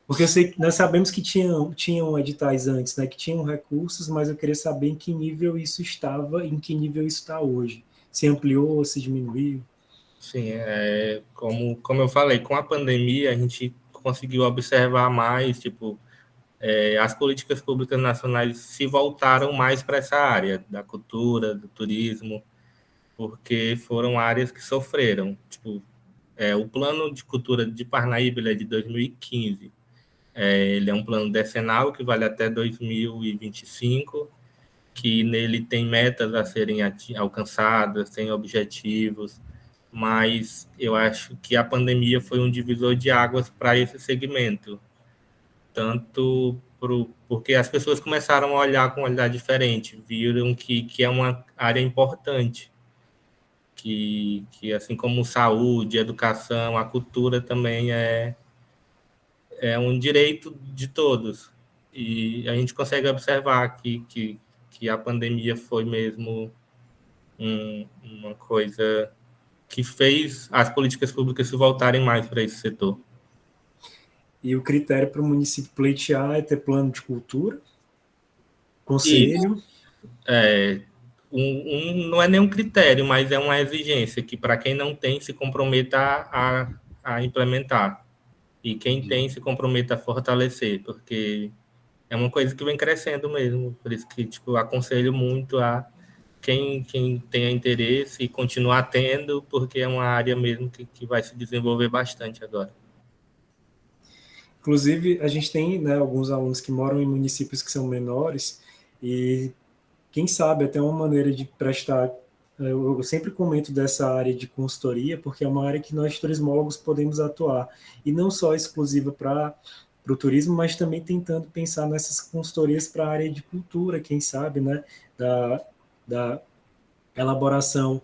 Porque nós sabemos que tinham editais antes, né, que tinham recursos, mas eu queria saber em que nível isso estava, em que nível isso está hoje. Se ampliou, se diminuiu? Sim, como eu falei, com a pandemia a gente conseguiu observar mais, as políticas públicas nacionais se voltaram mais para essa área da cultura, do turismo, porque foram áreas que sofreram. O Plano de Cultura de Parnaíba ele é de 2015. Ele é um plano decenal que vale até 2025, que nele tem metas a serem alcançadas, tem objetivos, mas eu acho que a pandemia foi um divisor de águas para esse segmento, tanto porque as pessoas começaram a olhar com um olhar diferente, viram que é uma área importante, que assim como saúde, educação, a cultura também é um direito de todos. E a gente consegue observar que a pandemia foi mesmo uma coisa que fez as políticas públicas se voltarem mais para esse setor. E o critério para o município pleitear é ter plano de cultura? conselho. Não é nenhum critério, mas é uma exigência que, para quem não tem, se comprometa a implementar. E quem tem, se comprometa a fortalecer, porque é uma coisa que vem crescendo mesmo. Por isso que aconselho muito a quem tenha interesse e continuar tendo, porque é uma área mesmo que vai se desenvolver bastante agora. Inclusive, a gente tem, né, alguns alunos que moram em municípios que são menores e, quem sabe, até uma maneira de prestar... Eu sempre comento dessa área de consultoria, porque é uma área que nós, turismólogos, podemos atuar. E não só exclusiva para o turismo, mas também tentando pensar nessas consultorias para a área de cultura, quem sabe, né, da elaboração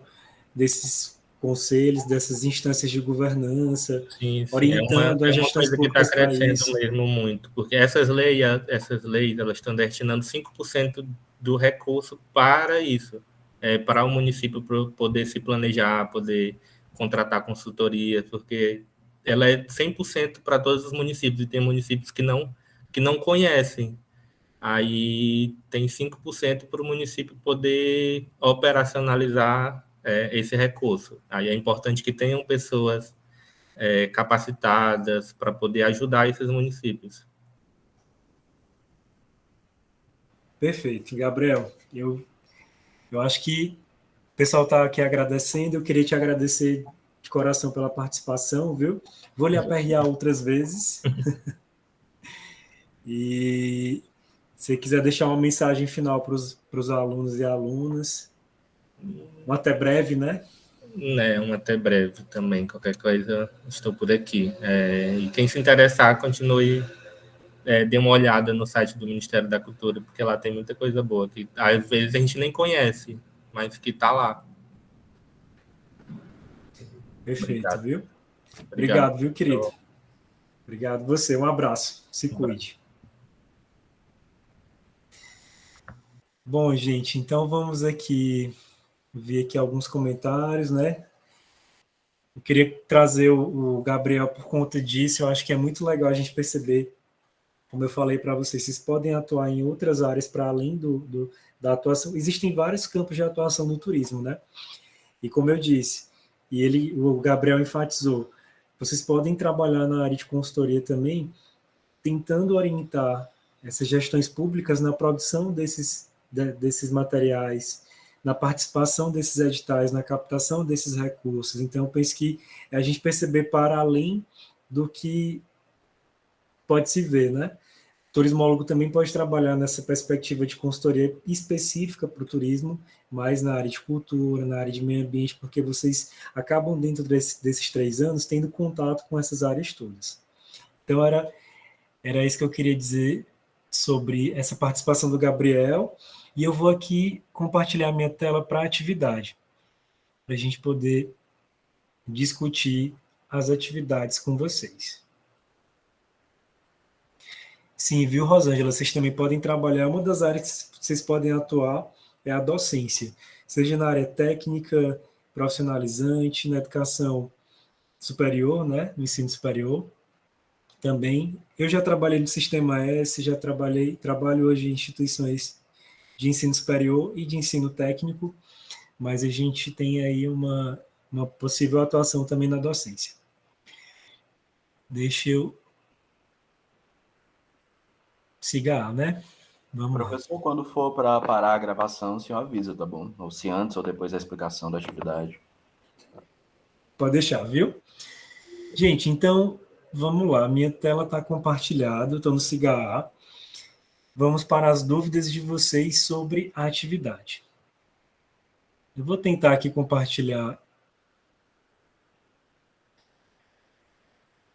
desses conselhos, dessas instâncias de governança, sim, orientando as gestões públicas para isso. É uma coisa que está crescendo mesmo muito, porque essas leis elas estão destinando 5% do recurso para isso, para o município poder se planejar, poder contratar consultoria, porque ela é 100% para todos os municípios, e tem municípios que não conhecem. Aí tem 5% para o município poder operacionalizar esse recurso. Aí é importante que tenham pessoas capacitadas para poder ajudar esses municípios. Perfeito, Gabriel. Eu acho que o pessoal está aqui agradecendo. Eu queria te agradecer de coração pela participação, viu? Vou lhe aperrear outras vezes. E se você quiser deixar uma mensagem final para os alunos e alunas, um até breve, né? Um até breve também. Qualquer coisa, estou por aqui. E quem se interessar, continue, dê uma olhada no site do Ministério da Cultura, porque lá tem muita coisa boa, que às vezes a gente nem conhece, mas que está lá. Perfeito, Obrigado. Viu? Obrigado, viu, querido? Obrigado você. Um abraço. Se cuide. Bom, gente, então vamos aqui ver aqui alguns comentários, né? Eu queria trazer o Gabriel por conta disso. Eu acho que é muito legal a gente perceber, como eu falei para vocês podem atuar em outras áreas para além da atuação. Existem vários campos de atuação no turismo, né? E como eu disse, o Gabriel enfatizou, vocês podem trabalhar na área de consultoria também, tentando orientar essas gestões públicas na produção desses materiais, na participação desses editais, na captação desses recursos. Então, eu penso que a gente perceber para além do que pode se ver, né? O turismólogo também pode trabalhar nessa perspectiva de consultoria específica para o turismo, mais na área de cultura, na área de meio ambiente, porque vocês acabam, dentro desses 3 anos, tendo contato com essas áreas todas. Então, era isso que eu queria dizer sobre essa participação do Gabriel, e eu vou aqui compartilhar minha tela para a atividade, para a gente poder discutir as atividades com vocês. Sim, viu, Rosângela? Vocês também podem trabalhar. Uma das áreas que vocês podem atuar é a docência, seja na área técnica, profissionalizante, na educação superior, né, no ensino superior. Também, eu já trabalhei no Sistema S, trabalho hoje em instituições de ensino superior e de ensino técnico, mas a gente tem aí uma possível atuação também na docência. Deixa eu siga, né? Vamos Professor, lá. quando for para parar a gravação, o senhor avisa, tá bom? Ou se antes ou depois da explicação da atividade. Pode deixar, viu? Gente, então, vamos lá. Minha tela está compartilhada, estou no SIGA. Vamos para as dúvidas de vocês sobre a atividade. Eu vou tentar aqui compartilhar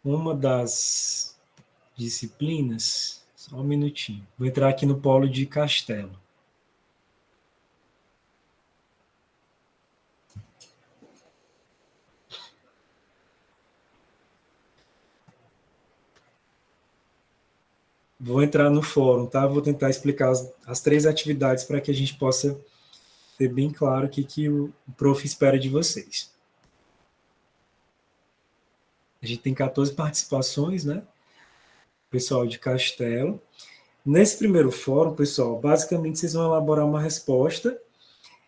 uma das disciplinas. Só um minutinho. Vou entrar aqui no polo de Castelo. Vou entrar no fórum, tá? Vou tentar explicar as 3 atividades para que a gente possa ter bem claro o que o prof espera de vocês. A gente tem 14 participações, né? Pessoal de Castelo. Nesse primeiro fórum, pessoal, basicamente vocês vão elaborar uma resposta.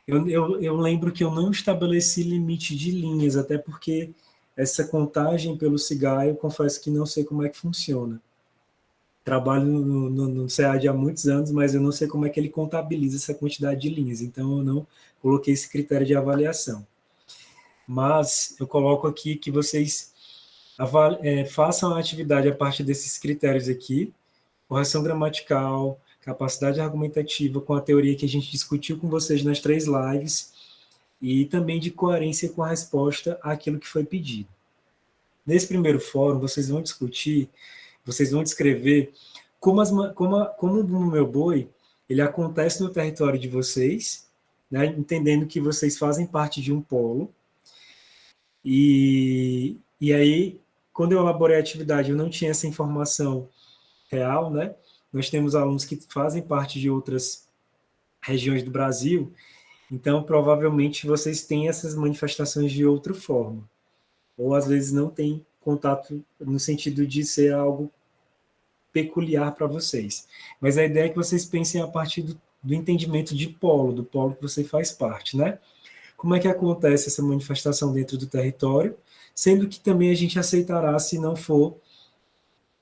Eu lembro que eu não estabeleci limite de linhas, até porque essa contagem pelo CIGAI, eu confesso que não sei como é que funciona. Trabalho no SEAD há muitos anos, mas eu não sei como é que ele contabiliza essa quantidade de linhas, então eu não coloquei esse critério de avaliação. Mas eu coloco aqui que vocês façam a atividade a partir desses critérios aqui: correção gramatical, capacidade argumentativa com a teoria que a gente discutiu com vocês nas 3 lives, e também de coerência com a resposta àquilo que foi pedido. Nesse primeiro fórum, vocês vão descrever como o Bumba Meu Boi ele acontece no território de vocês, né, entendendo que vocês fazem parte de um polo. E aí, quando eu elaborei a atividade, eu não tinha essa informação real, né? Nós temos alunos que fazem parte de outras regiões do Brasil, então provavelmente vocês têm essas manifestações de outra forma, ou às vezes não tem contato no sentido de ser algo peculiar para vocês. Mas a ideia é que vocês pensem a partir do entendimento de polo, do polo que você faz parte, né? Como é que acontece essa manifestação dentro do território, sendo que também a gente aceitará se não for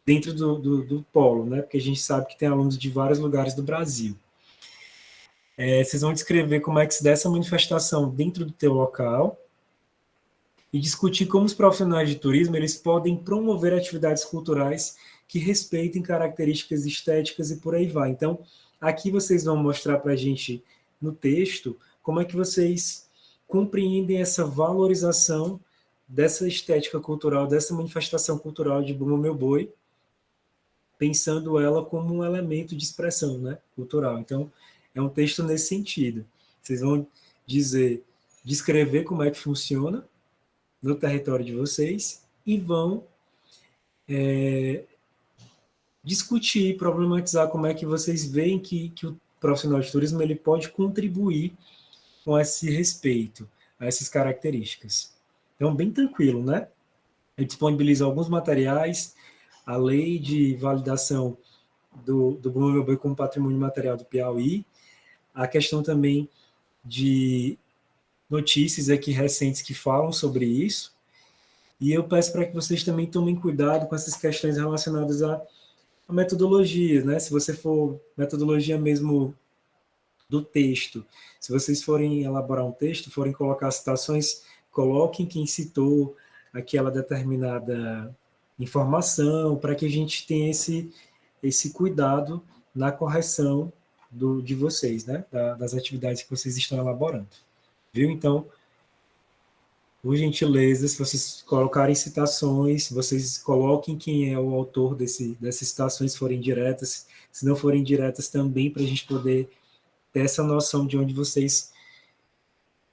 dentro do polo, né? Porque a gente sabe que tem alunos de vários lugares do Brasil. Vocês vão descrever como é que se dá essa manifestação dentro do teu local e discutir como os profissionais de turismo eles podem promover atividades culturais que respeitem características estéticas e por aí vai. Então, aqui vocês vão mostrar para a gente no texto como é que vocês compreendem essa valorização dessa estética cultural, dessa manifestação cultural de Bumba Meu Boi, pensando ela como um elemento de expressão, né, cultural. Então, é um texto nesse sentido. Vocês vão descrever como é que funciona no território de vocês e vão discutir, problematizar como é que vocês veem que o profissional de turismo ele pode contribuir com esse respeito a essas características. Então, bem tranquilo, né? Eu disponibilizo alguns materiais, a lei de validação do Bumba Meu Boi como patrimônio material do Piauí, a questão também de notícias aqui recentes que falam sobre isso, e eu peço para que vocês também tomem cuidado com essas questões relacionadas à metodologia, né? Se você for metodologia mesmo do texto, se vocês forem elaborar um texto, forem colocar citações, coloquem quem citou aquela determinada informação, para que a gente tenha esse cuidado na correção de vocês, né? Das atividades que vocês estão elaborando. Viu? Então, por gentileza, se vocês colocarem citações, vocês coloquem quem é o autor dessas citações, se forem diretas, se não forem diretas também, para a gente poder ter essa noção de onde vocês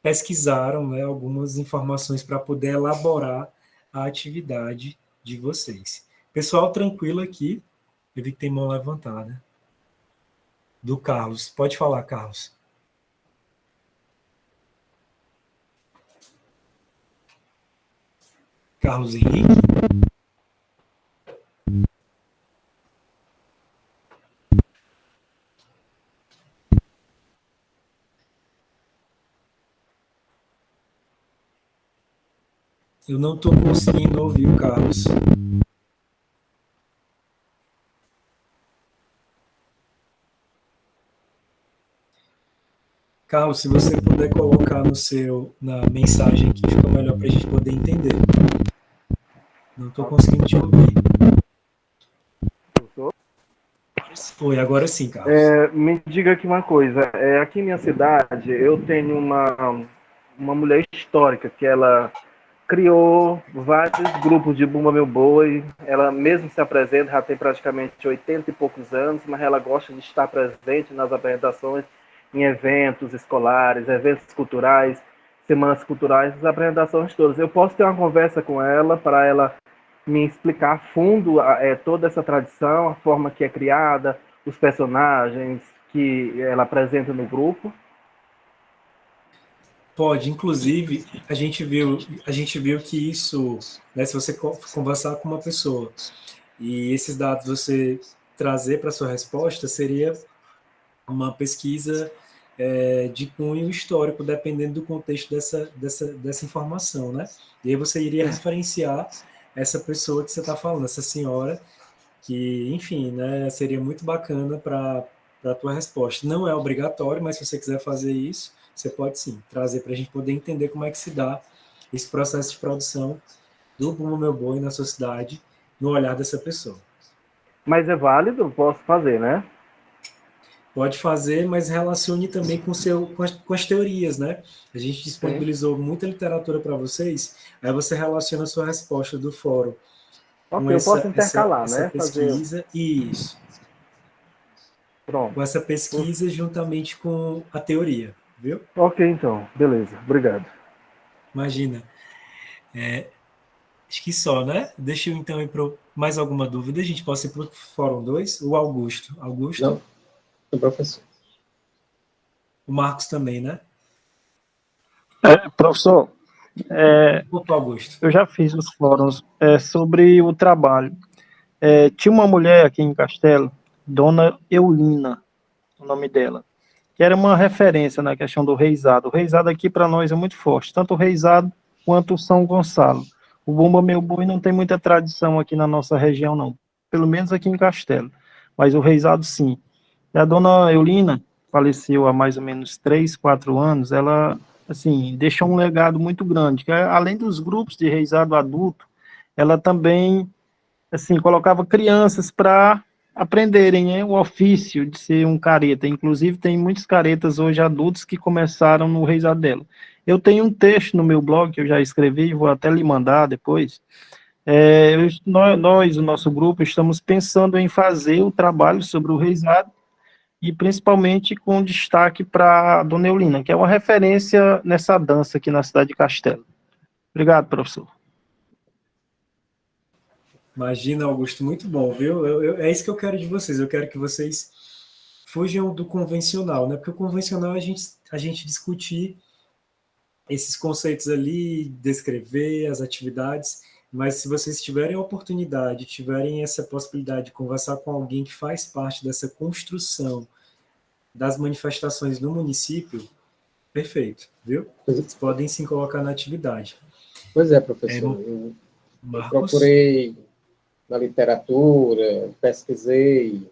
pesquisaram, né, algumas informações para poder elaborar a atividade de vocês. Pessoal, tranquilo aqui. Eu vi que tem mão levantada. Do Carlos. Pode falar, Carlos. Carlos Henrique. Eu não estou conseguindo ouvir o Carlos. Carlos, se você puder colocar na mensagem aqui, fica melhor para a gente poder entender. Não estou conseguindo te ouvir. Oi, agora sim, Carlos. Me diga aqui uma coisa. Aqui em minha cidade, eu tenho uma mulher histórica que ela criou vários grupos de Bumba Meu Boi. Ela mesmo se apresenta, já tem praticamente 80 e poucos anos, mas ela gosta de estar presente nas apresentações, em eventos escolares, eventos culturais, semanas culturais, as apresentações todas. Eu posso ter uma conversa com ela para ela me explicar a fundo toda essa tradição, a forma que é criada, os personagens que ela apresenta no grupo? Pode, inclusive, a gente viu que isso, né, se você conversar com uma pessoa e esses dados você trazer para sua resposta seria uma pesquisa de cunho histórico, dependendo do contexto dessa informação, né? E aí você iria referenciar essa pessoa que você está falando, essa senhora, que, enfim, né, seria muito bacana para a tua resposta. Não é obrigatório, mas se você quiser fazer isso, você pode sim trazer para a gente poder entender como é que se dá esse processo de produção do Bumba Meu Boi na sua cidade, no olhar dessa pessoa. Mas é válido? Posso fazer, né? Pode fazer, mas relacione também com as teorias, né? A gente disponibilizou muita literatura para vocês, aí você relaciona a sua resposta do fórum com Eu posso intercalar, essa né? pesquisa, isso. Pronto. Com essa pesquisa juntamente com a teoria, viu? Ok, então. Beleza. Obrigado. Imagina. Acho que só, né? Deixa eu então ir para mais alguma dúvida. A gente pode ir para o Fórum 2. O Augusto. Augusto? Não, o professor. O Marcos também, né? Professor, Opa, Augusto. eu já fiz os fóruns sobre o trabalho. Tinha uma mulher aqui em Castelo, Dona Eulina, o nome dela, que era uma referência na questão do reizado. O reizado aqui para nós é muito forte, tanto o reizado quanto o São Gonçalo. O Bumba Meu Boi não tem muita tradição aqui na nossa região, não. Pelo menos aqui em Castelo. Mas o reizado, sim. E a Dona Eulina faleceu há mais ou menos 3, 4 anos. Ela, assim, deixou um legado muito grande. Que, além dos grupos de reizado adulto, ela também, assim, colocava crianças para aprenderem, né, o ofício de ser um careta. Inclusive, tem muitos caretas hoje adultos que começaram no reizado dela. Eu tenho um texto no meu blog que eu já escrevi, vou até lhe mandar depois. Nós, o nosso grupo, estamos pensando em fazer o trabalho sobre o reizado e principalmente com destaque para a Dona Eulina, que é uma referência nessa dança aqui na cidade de Castelo. Obrigado, professor. Imagina, Augusto, muito bom, viu? É isso que eu quero de vocês. Eu quero que vocês fujam do convencional, né? Porque o convencional é a gente discutir esses conceitos ali, descrever as atividades, mas se vocês tiverem a oportunidade, tiverem essa possibilidade de conversar com alguém que faz parte dessa construção das manifestações no município, perfeito, viu? Vocês podem sim colocar na atividade. Pois é, professor. Eu procurei na literatura, pesquisei,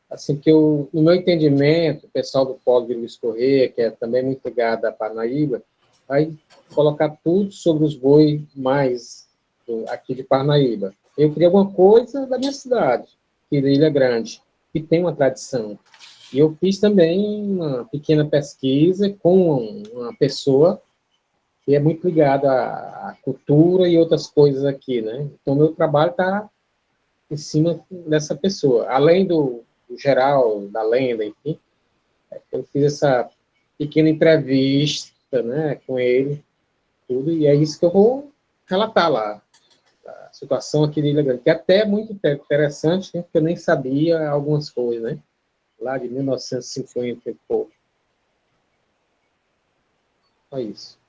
assim que no meu entendimento, o pessoal do Polo de Luiz Correia, que é também muito ligado a Parnaíba, vai colocar tudo sobre os bois mais aqui de Parnaíba. Eu queria alguma coisa da minha cidade, que é Ilha Grande, que tem uma tradição. E eu fiz também uma pequena pesquisa com uma pessoa que é muito ligada à cultura e outras coisas aqui, né? Então, meu trabalho está em cima dessa pessoa. Além do geral, da lenda, enfim, eu fiz essa pequena entrevista, né, com ele, tudo, e é isso que eu vou relatar lá, a situação aqui de Ilha Grande, que até é muito interessante, né, porque eu nem sabia algumas coisas, né, lá de 1950 e pouco. Só isso.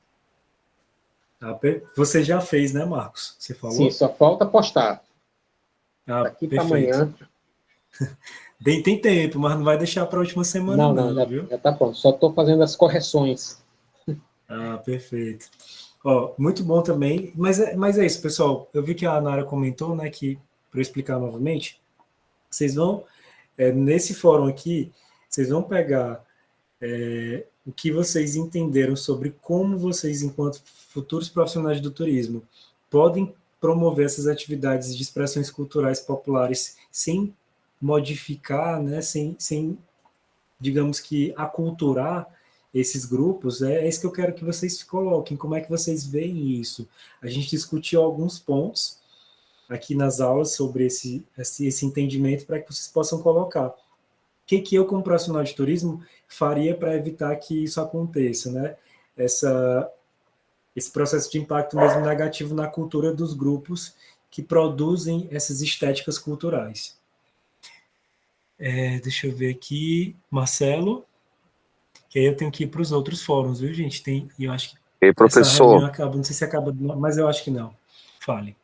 Você já fez, né, Marcos? Você falou? Sim, só falta postar. Daqui para amanhã. Tem tempo, mas não vai deixar para a última semana, não, viu? Já tá pronto. Só estou fazendo as correções. Perfeito. Muito bom também. Mas é isso, pessoal. Eu vi que a Nara comentou, né, que, para eu explicar novamente, vocês vão, nesse fórum aqui, vocês vão pegar o que vocês entenderam sobre como vocês, enquanto futuros profissionais do turismo, podem promover essas atividades de expressões culturais populares sem modificar, né, sem, digamos que, aculturar esses grupos. É isso que eu quero que vocês coloquem. Como é que vocês veem isso? A gente discutiu alguns pontos aqui nas aulas sobre esse entendimento para que vocês possam colocar. O que eu, como profissional de turismo, faria para evitar que isso aconteça, né? Esse processo de impacto mesmo negativo na cultura dos grupos que produzem essas estéticas culturais. Deixa eu ver aqui, Marcelo, que aí eu tenho que ir para os outros fóruns, viu, gente? Eu acho que professor, acaba, não sei se acaba, mas eu acho que não. Fale.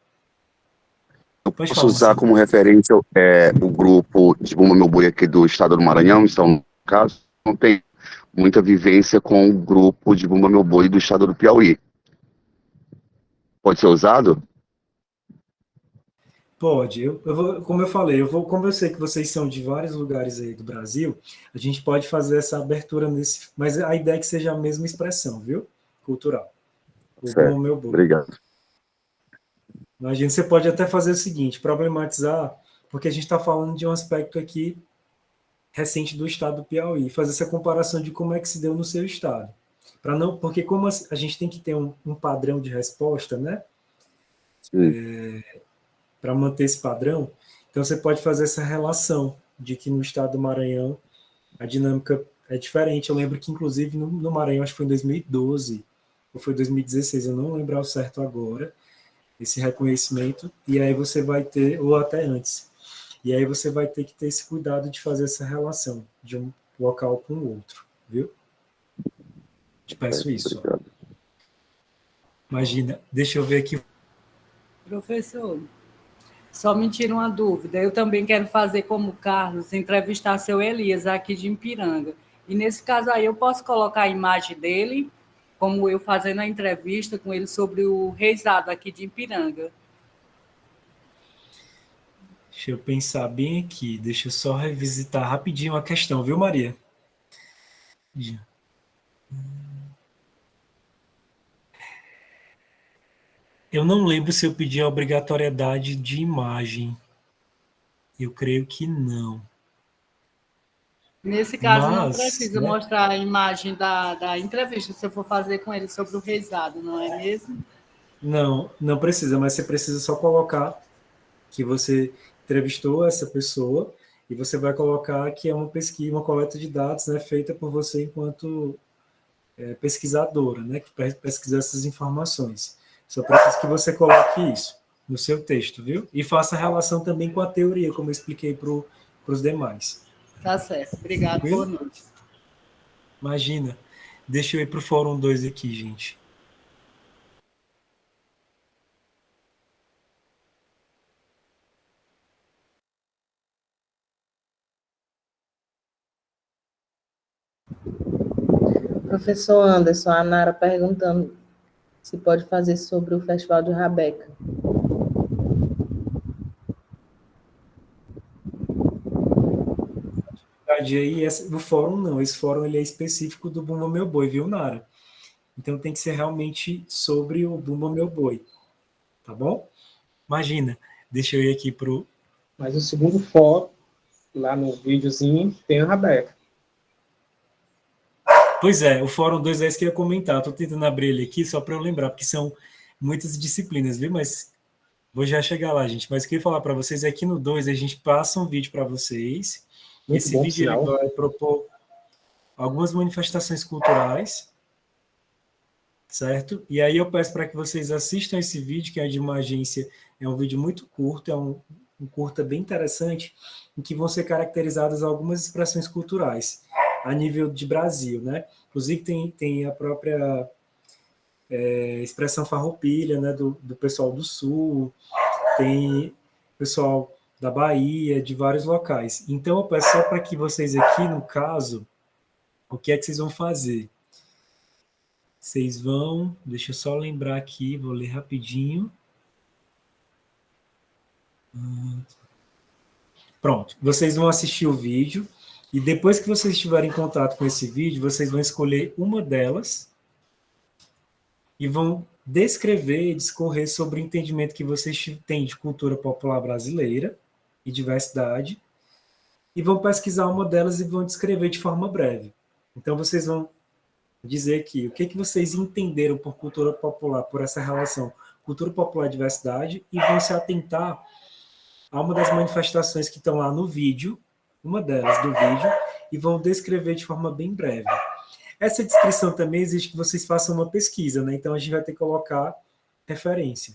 Pode Posso falar, usar Marcelo. como referência o grupo de Bumba Meu Boi aqui do estado do Maranhão, então, no caso, não tem muita vivência com o grupo de Bumba Meu Boi do estado do Piauí. Pode ser usado? Pode. Como eu falei, como eu sei que vocês são de vários lugares aí do Brasil, a gente pode fazer essa abertura nesse, mas a ideia é que seja a mesma expressão, viu? Cultural. O Certo. Bumba Meu Boi. Obrigado. Imagina, você pode até fazer o seguinte, problematizar, porque a gente está falando de um aspecto aqui recente do estado do Piauí, fazer essa comparação de como é que se deu no seu estado. Porque como a gente tem que ter um padrão de resposta, né? Para manter esse padrão, então você pode fazer essa relação de que no estado do Maranhão a dinâmica é diferente. Eu lembro que, inclusive, no Maranhão, acho que foi em 2012, ou foi 2016, eu não lembro ao certo agora, esse reconhecimento, e aí você vai ter, ou até antes, e aí você vai ter que ter esse cuidado de fazer essa relação de um local com o outro, viu? Te peço isso. Ó. Imagina, deixa eu ver aqui. Professor, só me tira uma dúvida. Eu também quero fazer como Carlos, entrevistar seu Elias aqui de Ipiranga. E nesse caso aí eu posso colocar a imagem dele, como eu fazendo a entrevista com ele sobre o reisado aqui de Ipiranga. Deixa eu pensar bem aqui. Deixa eu só revisitar rapidinho a questão, viu, Maria? Eu não lembro se eu pedi a obrigatoriedade de imagem. Eu creio que não. Nesse caso, não precisa mostrar a imagem da entrevista, se eu for fazer com ele sobre o reisado, não é mesmo? Não, não precisa, mas você precisa só colocar que você entrevistou essa pessoa e você vai colocar que é uma pesquisa, uma coleta de dados, né, feita por você enquanto pesquisadora, né, que pesquisa essas informações. Só preciso que você coloque isso no seu texto, viu? E faça a relação também com a teoria, como eu expliquei para os demais. Tá certo. Obrigado. Boa noite. Imagina. Deixa eu ir para o Fórum 2 aqui, gente. Professor Anderson, a Nara perguntando se pode fazer sobre o Festival de Rabeca. Aí, no fórum não, esse fórum ele é específico do Bumba Meu Boi, viu, Nara? Então tem que ser realmente sobre o Bumba Meu Boi, tá bom? Imagina, deixa eu ir aqui pro... Mas o segundo fórum, lá no videozinho, tem a Rabeca. Pois é, o Fórum 2 é esse que eu ia comentar, estou tentando abrir ele aqui só para eu lembrar, porque são muitas disciplinas, viu? Mas vou já chegar lá, gente. Mas o que eu ia falar para vocês é que no 2 a gente passa um vídeo para vocês. Muito Esse bom, vídeo ele vai propor algumas manifestações culturais, certo? E aí eu peço para que vocês assistam esse vídeo, que é de uma agência, é um vídeo muito curto, é um curta bem interessante, em que vão ser caracterizadas algumas expressões culturais a nível de Brasil, né? Inclusive tem a própria expressão farroupilha, né, do pessoal do Sul, tem pessoal da Bahia, de vários locais. Então, eu peço só para que vocês aqui, no caso, o que é que vocês vão fazer? Vocês vão... Deixa eu só lembrar aqui, vou ler rapidinho. Pronto, vocês vão assistir o vídeo e depois que vocês estiverem em contato com esse vídeo, vocês vão escolher uma delas e vão descrever e discorrer sobre o entendimento que vocês têm de cultura popular brasileira e diversidade, e vão pesquisar uma delas e vão descrever de forma breve. Então, vocês vão dizer aqui o que vocês entenderam por cultura popular, por essa relação cultura popular e diversidade, e vão se atentar a uma das manifestações que estão lá no vídeo, uma delas do vídeo, e vão descrever de forma bem breve. Essa descrição também exige que vocês façam uma pesquisa, né? Então, a gente vai ter que colocar referência.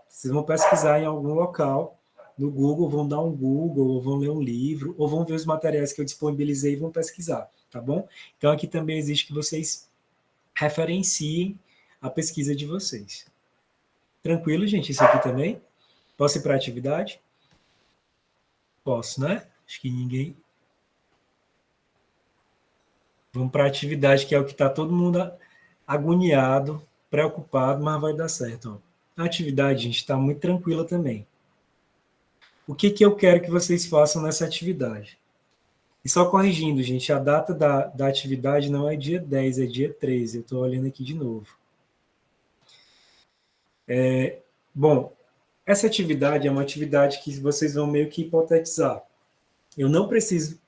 Vocês vão pesquisar em algum local, no Google, vão dar um Google, ou vão ler um livro, ou vão ver os materiais que eu disponibilizei e vão pesquisar, tá bom? Então, aqui também exige que vocês referenciem a pesquisa de vocês. Tranquilo, gente? Isso aqui também? Posso ir para a atividade? Posso, né? Acho que ninguém... Vamos para a atividade, que é o que está todo mundo agoniado, preocupado, mas vai dar certo. Ó. A atividade, gente, está muito tranquila também. O que eu quero que vocês façam nessa atividade? E só corrigindo, gente, a data da atividade não é dia 10, é dia 13. Eu estou olhando aqui de novo. Bom, essa atividade é uma atividade que vocês vão meio que hipotetizar. Eu não preciso...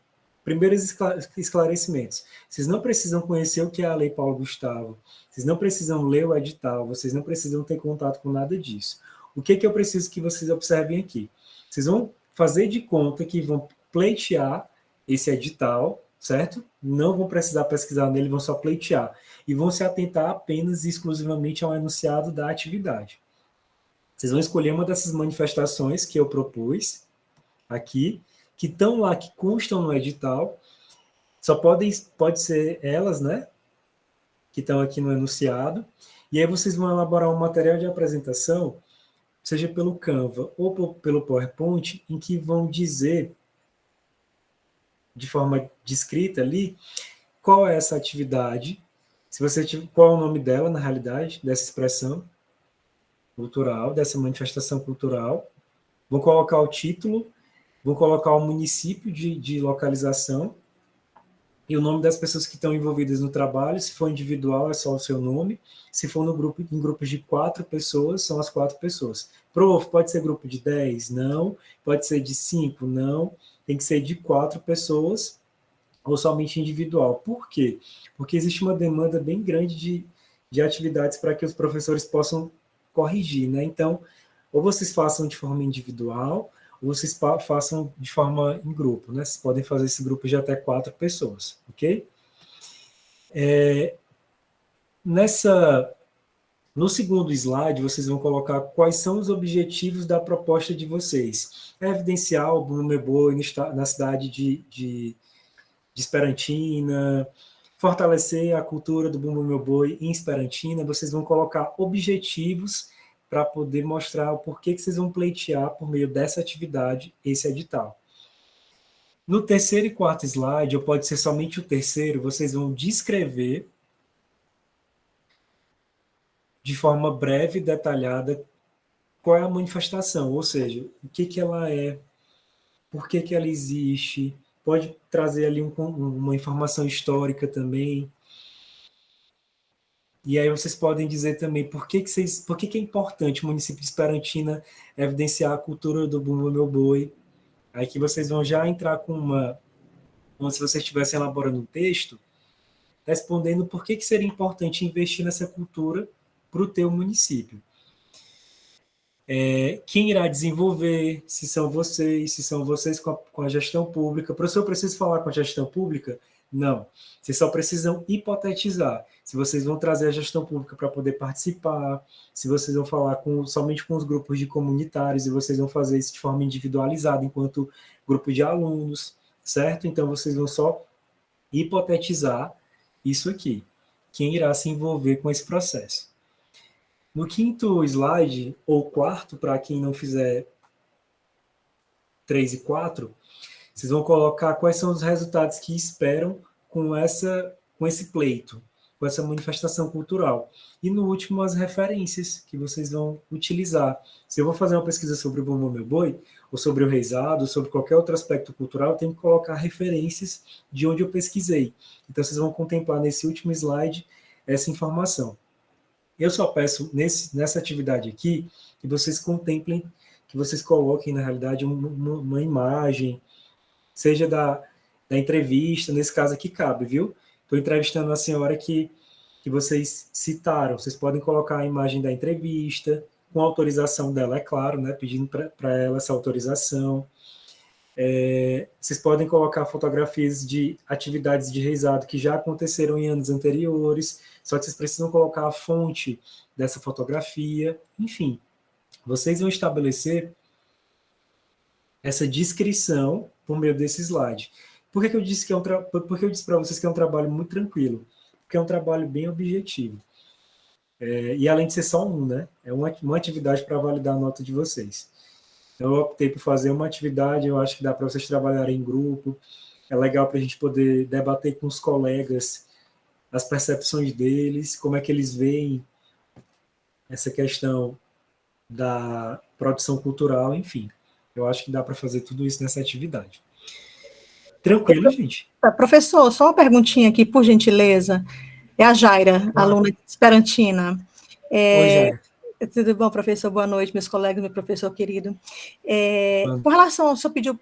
Primeiros esclarecimentos. Vocês não precisam conhecer o que é a Lei Paulo Gustavo. Vocês não precisam ler o edital. Vocês não precisam ter contato com nada disso. O que eu preciso que vocês observem aqui? Vocês vão fazer de conta que vão pleitear esse edital, certo? Não vão precisar pesquisar nele, vão só pleitear. E vão se atentar apenas e exclusivamente ao enunciado da atividade. Vocês vão escolher uma dessas manifestações que eu propus aqui, que estão lá, que constam no edital, só pode ser elas, né, que estão aqui no enunciado, e aí vocês vão elaborar um material de apresentação, seja pelo Canva ou pelo PowerPoint, em que vão dizer, de forma descrita ali, qual é essa atividade, qual é o nome dela, na realidade, dessa expressão cultural, dessa manifestação cultural, vão colocar o título, vou colocar o município de localização e o nome das pessoas que estão envolvidas no trabalho. Se for individual, é só o seu nome. Se for em grupos de 4 pessoas, são as 4 pessoas. Prof, pode ser grupo de 10? Não. Pode ser de 5? Não. Tem que ser de 4 pessoas ou somente individual. Por quê? Porque existe uma demanda bem grande de atividades para que os professores possam corrigir, né? Então, ou vocês façam de forma individual, ou vocês façam de forma em grupo, né? Vocês podem fazer esse grupo de até 4 pessoas, ok? No segundo slide, vocês vão colocar quais são os objetivos da proposta de vocês. Evidenciar o Bumba Meu Boi na cidade de Esperantina, fortalecer a cultura do Bumba Meu Boi em Esperantina. Vocês vão colocar objetivos para poder mostrar o porquê que vocês vão pleitear por meio dessa atividade esse edital. No terceiro e quarto slide, ou pode ser somente o terceiro, vocês vão descrever de forma breve e detalhada qual é a manifestação, ou seja, o que ela é, por que ela existe, pode trazer ali uma informação histórica também. E aí vocês podem dizer também por que é importante o município de Esperantina evidenciar a cultura do Bumba Meu Boi. Aí que vocês vão já entrar com como se vocês estivessem elaborando um texto, respondendo por que seria importante investir nessa cultura para o teu município. Quem irá desenvolver, se são vocês com a gestão pública. Professor, eu preciso falar com a gestão pública? Não. Vocês só precisam hipotetizar. Se vocês vão trazer a gestão pública para poder participar, se vocês vão falar somente com os grupos de comunitários e vocês vão fazer isso de forma individualizada enquanto grupo de alunos, certo? Então, vocês vão só hipotetizar isso aqui. Quem irá se envolver com esse processo. No quinto slide, ou quarto, para quem não fizer 3 e 4, vocês vão colocar quais são os resultados que esperam com esse pleito, com essa manifestação cultural. E no último, as referências que vocês vão utilizar. Se eu vou fazer uma pesquisa sobre o Bumba Meu Boi, ou sobre o reisado, ou sobre qualquer outro aspecto cultural, eu tenho que colocar referências de onde eu pesquisei. Então, vocês vão contemplar nesse último slide essa informação. Eu só peço, nessa atividade aqui, que vocês contemplem, que vocês coloquem, na realidade, uma imagem, seja da entrevista, nesse caso aqui cabe, viu? Estou entrevistando a senhora que vocês citaram. Vocês podem colocar a imagem da entrevista, com a autorização dela, é claro, né? Pedindo para ela essa autorização. Vocês podem colocar fotografias de atividades de reisado que já aconteceram em anos anteriores, só que vocês precisam colocar a fonte dessa fotografia. Enfim, vocês vão estabelecer essa descrição por meio desse slide. Por que eu disse para vocês que é um trabalho muito tranquilo? Porque é um trabalho bem objetivo. E além de ser só né? É uma atividade para validar a nota de vocês. Eu optei por fazer uma atividade, eu acho que dá para vocês trabalharem em grupo, é legal para a gente poder debater com os colegas as percepções deles, como é que eles veem essa questão da produção cultural, enfim. Eu acho que dá para fazer tudo isso nessa atividade. Tranquilo, gente? Professor, só uma perguntinha aqui, por gentileza. É a Jaira, aluna de Esperantina. Oi, Jaira. Tudo bom, professor? Boa noite, meus colegas, meu professor querido. Com relação, o senhor pediu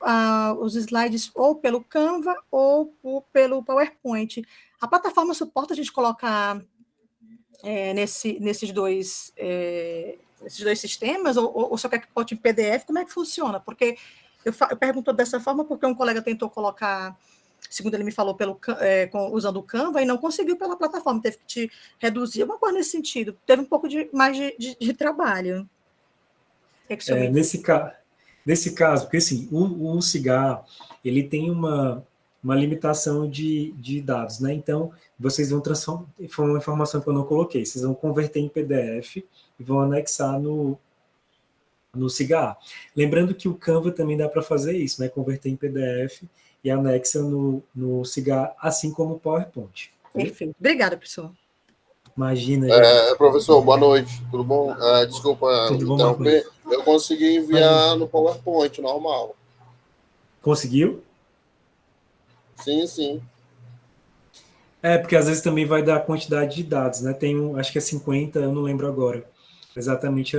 os slides ou pelo Canva ou pelo PowerPoint. A plataforma suporta a gente colocar nesses dois sistemas, ou só quer que bote em PDF? Como é que funciona? Porque eu pergunto dessa forma porque um colega tentou colocar, segundo ele me falou, usando o Canva e não conseguiu pela plataforma, teve que te reduzir, alguma coisa nesse sentido. Teve um pouco mais de trabalho. Nesse caso, porque assim, o cigarro, ele tem uma limitação de dados, né? Então, vocês vão transformar, foi uma informação que eu não coloquei, vocês vão converter em PDF e vão anexar no cigarro. Lembrando que o Canva também dá para fazer isso, né? Converter em PDF e anexa no cigarro, assim como o PowerPoint. Perfeito. Obrigada, professor. Imagina. Professor, boa noite. Tudo bom? Desculpa interromper. Eu consegui enviar no PowerPoint, normal. Conseguiu? Sim. Porque às vezes também vai dar a quantidade de dados, né? Tem acho que é 50, eu não lembro agora exatamente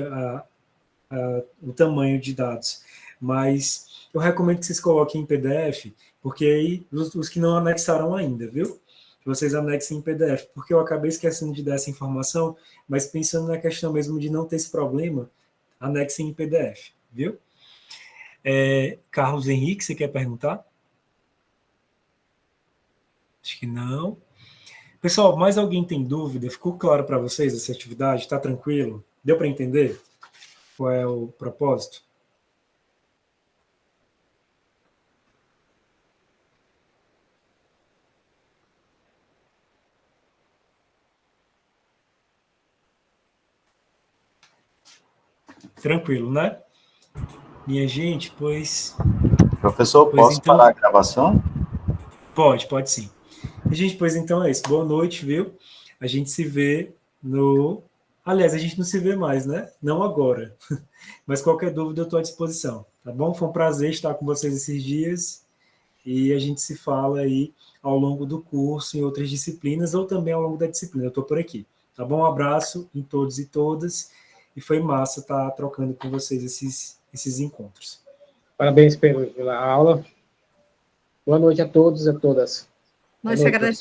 o tamanho de dados. Mas eu recomendo que vocês coloquem em PDF, porque aí os que não anexaram ainda, viu? Que vocês anexem em PDF, porque eu acabei esquecendo de dar essa informação, mas pensando na questão mesmo de não ter esse problema, anexem em PDF, viu? Carlos Henrique, você quer perguntar? Acho que não. Pessoal, mais alguém tem dúvida? Ficou claro para vocês essa atividade? Está tranquilo? Deu para entender qual é o propósito? Tranquilo, né? Minha gente, pois... Professor, posso então... parar a gravação? Pode sim. Gente, pois então é isso. Boa noite, viu? A gente se vê no... Aliás, a gente não se vê mais, né? Não agora. Mas qualquer dúvida eu estou à disposição, tá bom? Foi um prazer estar com vocês esses dias e a gente se fala aí ao longo do curso, em outras disciplinas ou também ao longo da disciplina. Eu estou por aqui, tá bom? Um abraço em todos e todas e foi massa estar trocando com vocês esses encontros. Parabéns pela aula. Boa noite a todos e a todas. Nós agradecemos.